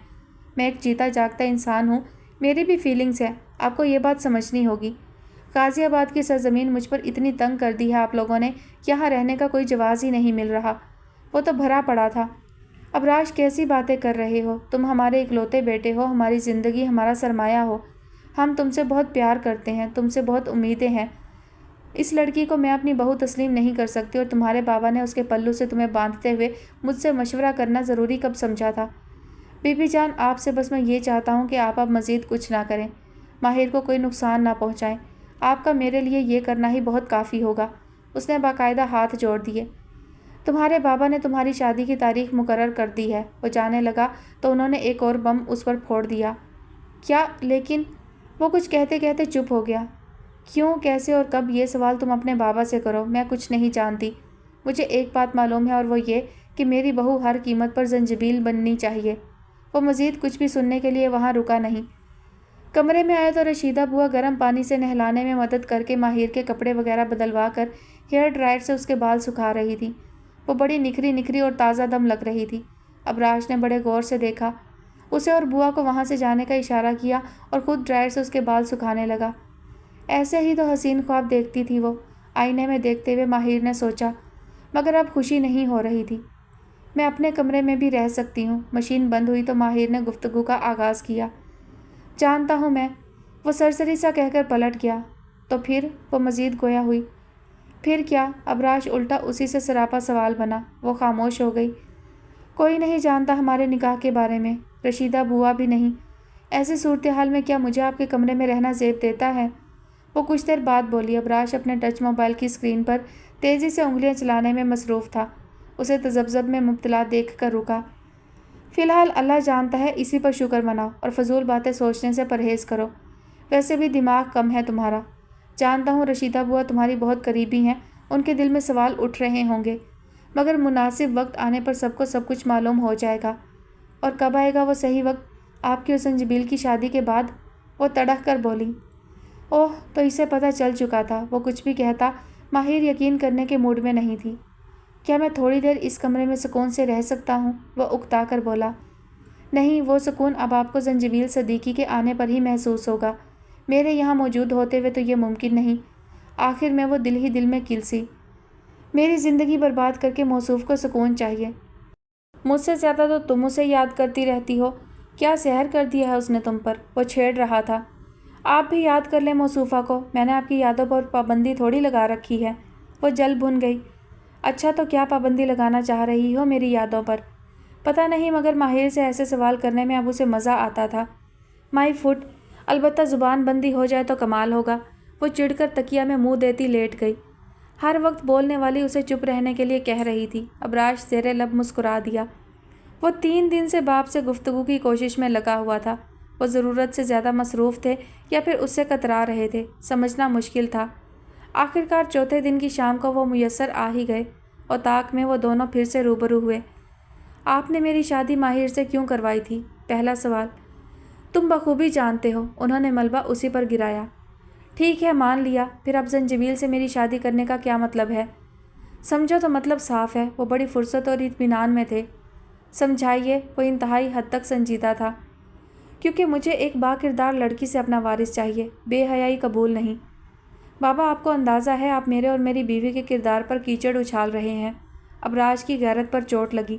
मैं एक जीता जागता इंसान हूँ, मेरी भी फीलिंग्स है, आपको ये बात समझनी होगी। गाज़ियाबाद की सरजमीन मुझ पर इतनी तंग कर दी है आप लोगों ने, यहाँ रहने का कोई जवाज़ ही नहीं मिल रहा। वो तो भरा पड़ा था। अबराज, कैसी बातें कर रहे हो? तुम हमारे इकलौते बेटे हो, हमारी ज़िंदगी, हमारा सरमाया हो। हम तुमसे बहुत प्यार करते हैं, तुमसे बहुत उम्मीदें हैं। इस लड़की को मैं अपनी बहू तस्लीम नहीं कर सकती और तुम्हारे बाबा ने उसके पल्लू से तुम्हें बांधते हुए मुझसे मशवरा करना ज़रूरी कब समझा था? बीबी जान, आपसे बस मैं ये चाहता हूँ कि आप अब मज़ीद कुछ ना करें, माहिर को कोई नुकसान ना पहुँचाएँ। आपका मेरे लिए ये करना ही बहुत काफ़ी होगा। उसने बाकायदा हाथ जोड़ दिए। तुम्हारे बाबा ने तुम्हारी शादी की तारीख मुकर्रर कर दी है। वो जाने लगा तो उन्होंने एक और बम उस पर फोड़ दिया। क्या? लेकिन वो कुछ कहते कहते चुप हो गया। क्यों, कैसे और कब, ये सवाल तुम अपने बाबा से करो, मैं कुछ नहीं जानती। मुझे एक बात मालूम है और वो ये कि मेरी बहू हर कीमत पर जंजीबील बननी चाहिए। وہ مزید کچھ بھی سننے کے لیے وہاں رکا نہیں۔ کمرے میں آیا تو رشیدہ بوا گرم پانی سے نہلانے میں مدد کر کے ماہر کے کپڑے وغیرہ بدلوا کر ہیئر ڈرائر سے اس کے بال سکھا رہی تھی۔ وہ بڑی نکھری اور تازہ دم لگ رہی تھی۔ ابراش نے بڑے غور سے دیکھا اسے اور بوا کو وہاں سے جانے کا اشارہ کیا اور خود ڈرائر سے اس کے بال سکھانے لگا۔ ایسے ہی تو حسین خواب دیکھتی تھی وہ، آئینے میں دیکھتے ہوئے ماہر نے سوچا، مگر اب خوشی نہیں ہو رہی تھی۔ میں اپنے کمرے میں بھی رہ سکتی ہوں۔ مشین بند ہوئی تو ماہر نے گفتگو کا آغاز کیا۔ جانتا ہوں میں، وہ سرسری سا کہہ کر پلٹ گیا۔ تو پھر؟ وہ مزید گویا ہوئی۔ پھر کیا؟ ابراش الٹا اسی سے سراپا سوال بنا۔ وہ خاموش ہو گئی۔ کوئی نہیں جانتا ہمارے نکاح کے بارے میں، رشیدہ بوا بھی نہیں۔ ایسی صورتحال میں کیا مجھے آپ کے کمرے میں رہنا زیب دیتا ہے؟ وہ کچھ دیر بعد بولی۔ ابراش اپنے ٹچ موبائل کی اسکرین پر تیزی سے انگلیاں چلانے میں مصروف تھا۔ اسے تذبذب میں مبتلا دیکھ کر رکا۔ فی الحال اللہ جانتا ہے، اسی پر شکر مناؤ اور فضول باتیں سوچنے سے پرہیز کرو۔ ویسے بھی دماغ کم ہے تمہارا۔ جانتا ہوں رشیدہ بوا تمہاری بہت قریبی ہیں، ان کے دل میں سوال اٹھ رہے ہوں گے، مگر مناسب وقت آنے پر سب کو سب کچھ معلوم ہو جائے گا۔ اور کب آئے گا وہ صحیح وقت؟ آپ کی اور زنجبیل کی شادی کے بعد، وہ تڑک کر بولی۔ اوہ، تو اسے پتہ چل چکا تھا۔ وہ کچھ بھی کہتا، ماہر یقین کرنے کے موڈ میں نہیں تھی۔ کیا میں تھوڑی دیر اس کمرے میں سکون سے رہ سکتا ہوں؟ وہ اکتا کر بولا۔ نہیں، وہ سکون اب آپ کو زنجبیل صدیقی کے آنے پر ہی محسوس ہوگا، میرے یہاں موجود ہوتے ہوئے تو یہ ممکن نہیں۔ آخر میں وہ دل ہی دل میں کلسی۔ میری زندگی برباد کر کے موصوف کو سکون چاہیے۔ مجھ سے زیادہ تو تم اسے یاد کرتی رہتی ہو۔ کیا سحر کر دیا ہے اس نے تم پر؟ وہ چھیڑ رہا تھا۔ آپ بھی یاد کر لیں موصوفہ کو، میں نے آپ کی یادوں پر پابندی تھوڑی لگا رکھی ہے۔ وہ جل بھن گئی۔ اچھا، تو کیا پابندی لگانا چاہ رہی ہو میری یادوں پر؟ پتہ نہیں، مگر ماہر سے ایسے سوال کرنے میں اب اسے مزہ آتا تھا۔ مائی فٹ، البتہ زبان بندی ہو جائے تو کمال ہوگا۔ وہ چڑھ کر تکیا میں منہ دیتی لیٹ گئی۔ ہر وقت بولنے والی اسے چپ رہنے کے لیے کہہ رہی تھی۔ ابراش زیر لب مسکرا دیا۔ وہ 3 دن سے باپ سے گفتگو کی کوشش میں لگا ہوا تھا۔ وہ ضرورت سے زیادہ مصروف تھے یا پھر اس سے کترا رہے تھے، سمجھنا مشکل تھا۔ آخرکار چوتھے دن کی شام کو وہ میسر آ ہی گئے اور طاق میں وہ دونوں پھر سے روبرو ہوئے۔ آپ نے میری شادی ماہر سے کیوں کروائی تھی؟ پہلا سوال۔ تم بخوبی جانتے ہو، انہوں نے ملبہ اسی پر گرایا۔ ٹھیک ہے، مان لیا، پھر اب زنجبیل سے میری شادی کرنے کا کیا مطلب ہے؟ سمجھو تو مطلب صاف ہے۔ وہ بڑی فرصت اور اطمینان میں تھے۔ سمجھائیے۔ وہ انتہائی حد تک سنجیدہ تھا۔ کیونکہ مجھے ایک با کردار لڑکی سے اپنا وارث چاہیے، بے حیائی قبول نہیں۔ بابا، آپ کو اندازہ ہے آپ میرے اور میری بیوی کے کردار پر کیچڑ اچھال رہے ہیں۔ ابراش کی غیرت پر چوٹ لگی۔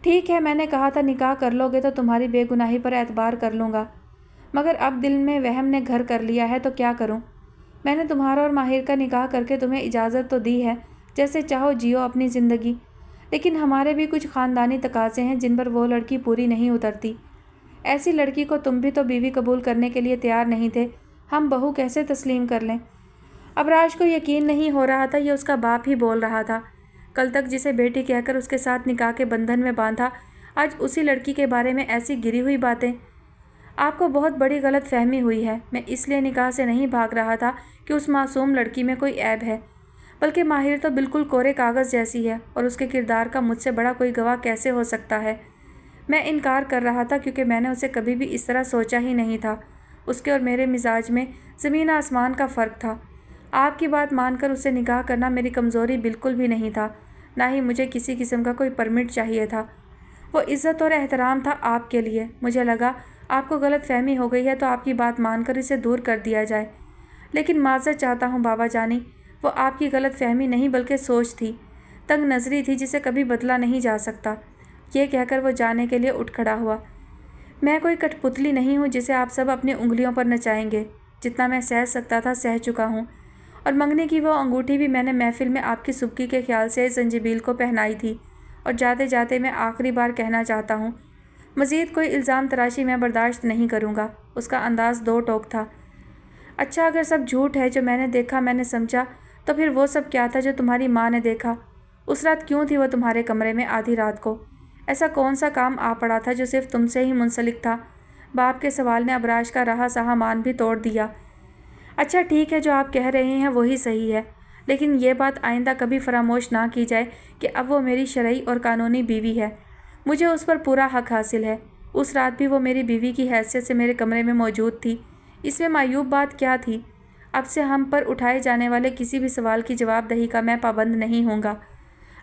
ٹھیک ہے، میں نے کہا تھا نکاح کر لو گے تو تمہاری بے گناہی پر اعتبار کر لوں گا، مگر اب دل میں وہم نے گھر کر لیا ہے تو کیا کروں؟ میں نے تمہارا اور ماہر کا نکاح کر کے تمہیں اجازت تو دی ہے، جیسے چاہو جیو اپنی زندگی، لیکن ہمارے بھی کچھ خاندانی تقاضے ہیں جن پر وہ لڑکی پوری نہیں اترتی۔ ایسی لڑکی کو تم بھی تو بیوی قبول کرنے کے لیے تیار نہیں تھے، ہم بہو کیسے تسلیم کر لیں؟ ابراش کو یقین نہیں ہو رہا تھا یہ اس کا باپ ہی بول رہا تھا۔ کل تک جسے بیٹی کہہ کر اس کے ساتھ نکاح کے بندھن میں باندھا، آج اسی لڑکی کے بارے میں ایسی گری ہوئی باتیں۔ آپ کو بہت بڑی غلط فہمی ہوئی ہے۔ میں اس لیے نکاح سے نہیں بھاگ رہا تھا کہ اس معصوم لڑکی میں کوئی عیب ہے، بلکہ ماہر تو بالکل کورے کاغذ جیسی ہے اور اس کے کردار کا مجھ سے بڑا کوئی گواہ کیسے ہو سکتا ہے؟ میں انکار کر رہا تھا کیونکہ میں نے اسے کبھی بھی اس طرح سوچا ہی نہیں تھا۔ اس کے اور میرے مزاج میں زمین آسمان کا فرق تھا۔ آپ کی بات مان کر اسے نکاح کرنا میری کمزوری بالکل بھی نہیں تھا، نہ ہی مجھے کسی قسم کا کوئی پرمٹ چاہیے تھا۔ وہ عزت اور احترام تھا آپ کے لیے۔ مجھے لگا آپ کو غلط فہمی ہو گئی ہے تو آپ کی بات مان کر اسے دور کر دیا جائے، لیکن معذرت چاہتا ہوں بابا جانی، وہ آپ کی غلط فہمی نہیں بلکہ سوچ تھی، تنگ نظری تھی جسے کبھی بدلا نہیں جا سکتا۔ یہ کہہ کر وہ جانے کے لیے اٹھ کھڑا ہوا۔ میں کوئی کٹ پتلی نہیں ہوں جسے آپ سب اپنی انگلیوں پر نچائیں گے۔ جتنا میں سہ سکتا تھا سہ چکا ہوں، اور منگنی کی وہ انگوٹھی بھی میں نے محفل میں آپ کی سبکی کے خیال سے زنجبیل کو پہنائی تھی۔ اور جاتے جاتے میں آخری بار کہنا چاہتا ہوں، مزید کوئی الزام تراشی میں برداشت نہیں کروں گا۔ اس کا انداز دو ٹوک تھا۔ اچھا، اگر سب جھوٹ ہے جو میں نے دیکھا، میں نے سمجھا، تو پھر وہ سب کیا تھا جو تمہاری ماں نے دیکھا؟ اس رات کیوں تھی وہ تمہارے کمرے میں آدھی رات کو؟ ایسا کون سا کام آ پڑا تھا جو صرف تم سے ہی منسلک تھا؟ باپ کے سوال نے ابراش کا رہا سہا مان بھی توڑ دیا۔ اچھا ٹھیک ہے، جو آپ کہہ رہے ہیں وہی صحیح ہے، لیکن یہ بات آئندہ کبھی فراموش نہ کی جائے کہ اب وہ میری شرعی اور قانونی بیوی ہے۔ مجھے اس پر پورا حق حاصل ہے۔ उस रात भी वो मेरी बीवी की हैसियत से मेरे कमरे में मौजूद थी। इसमें मायूब बात क्या थी? अब से हम पर उठाए जाने वाले किसी भी सवाल की जवाबदही का मैं पाबंद नहीं होऊंगा।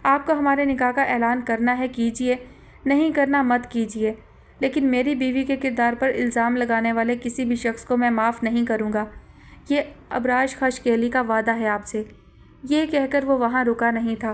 आपको हमारे निकाह का ऐलान करना है कीजिए, नहीं करना मत कीजिए, लेकिन मेरी बीवी के किरदार पर इल्ज़ाम लगाने वाले किसी भी शख्स को मैं माफ़ नहीं करूँगा। ये अबराज खशकेली का वादा है आपसे। ये कहकर वो वहाँ रुका नहीं था।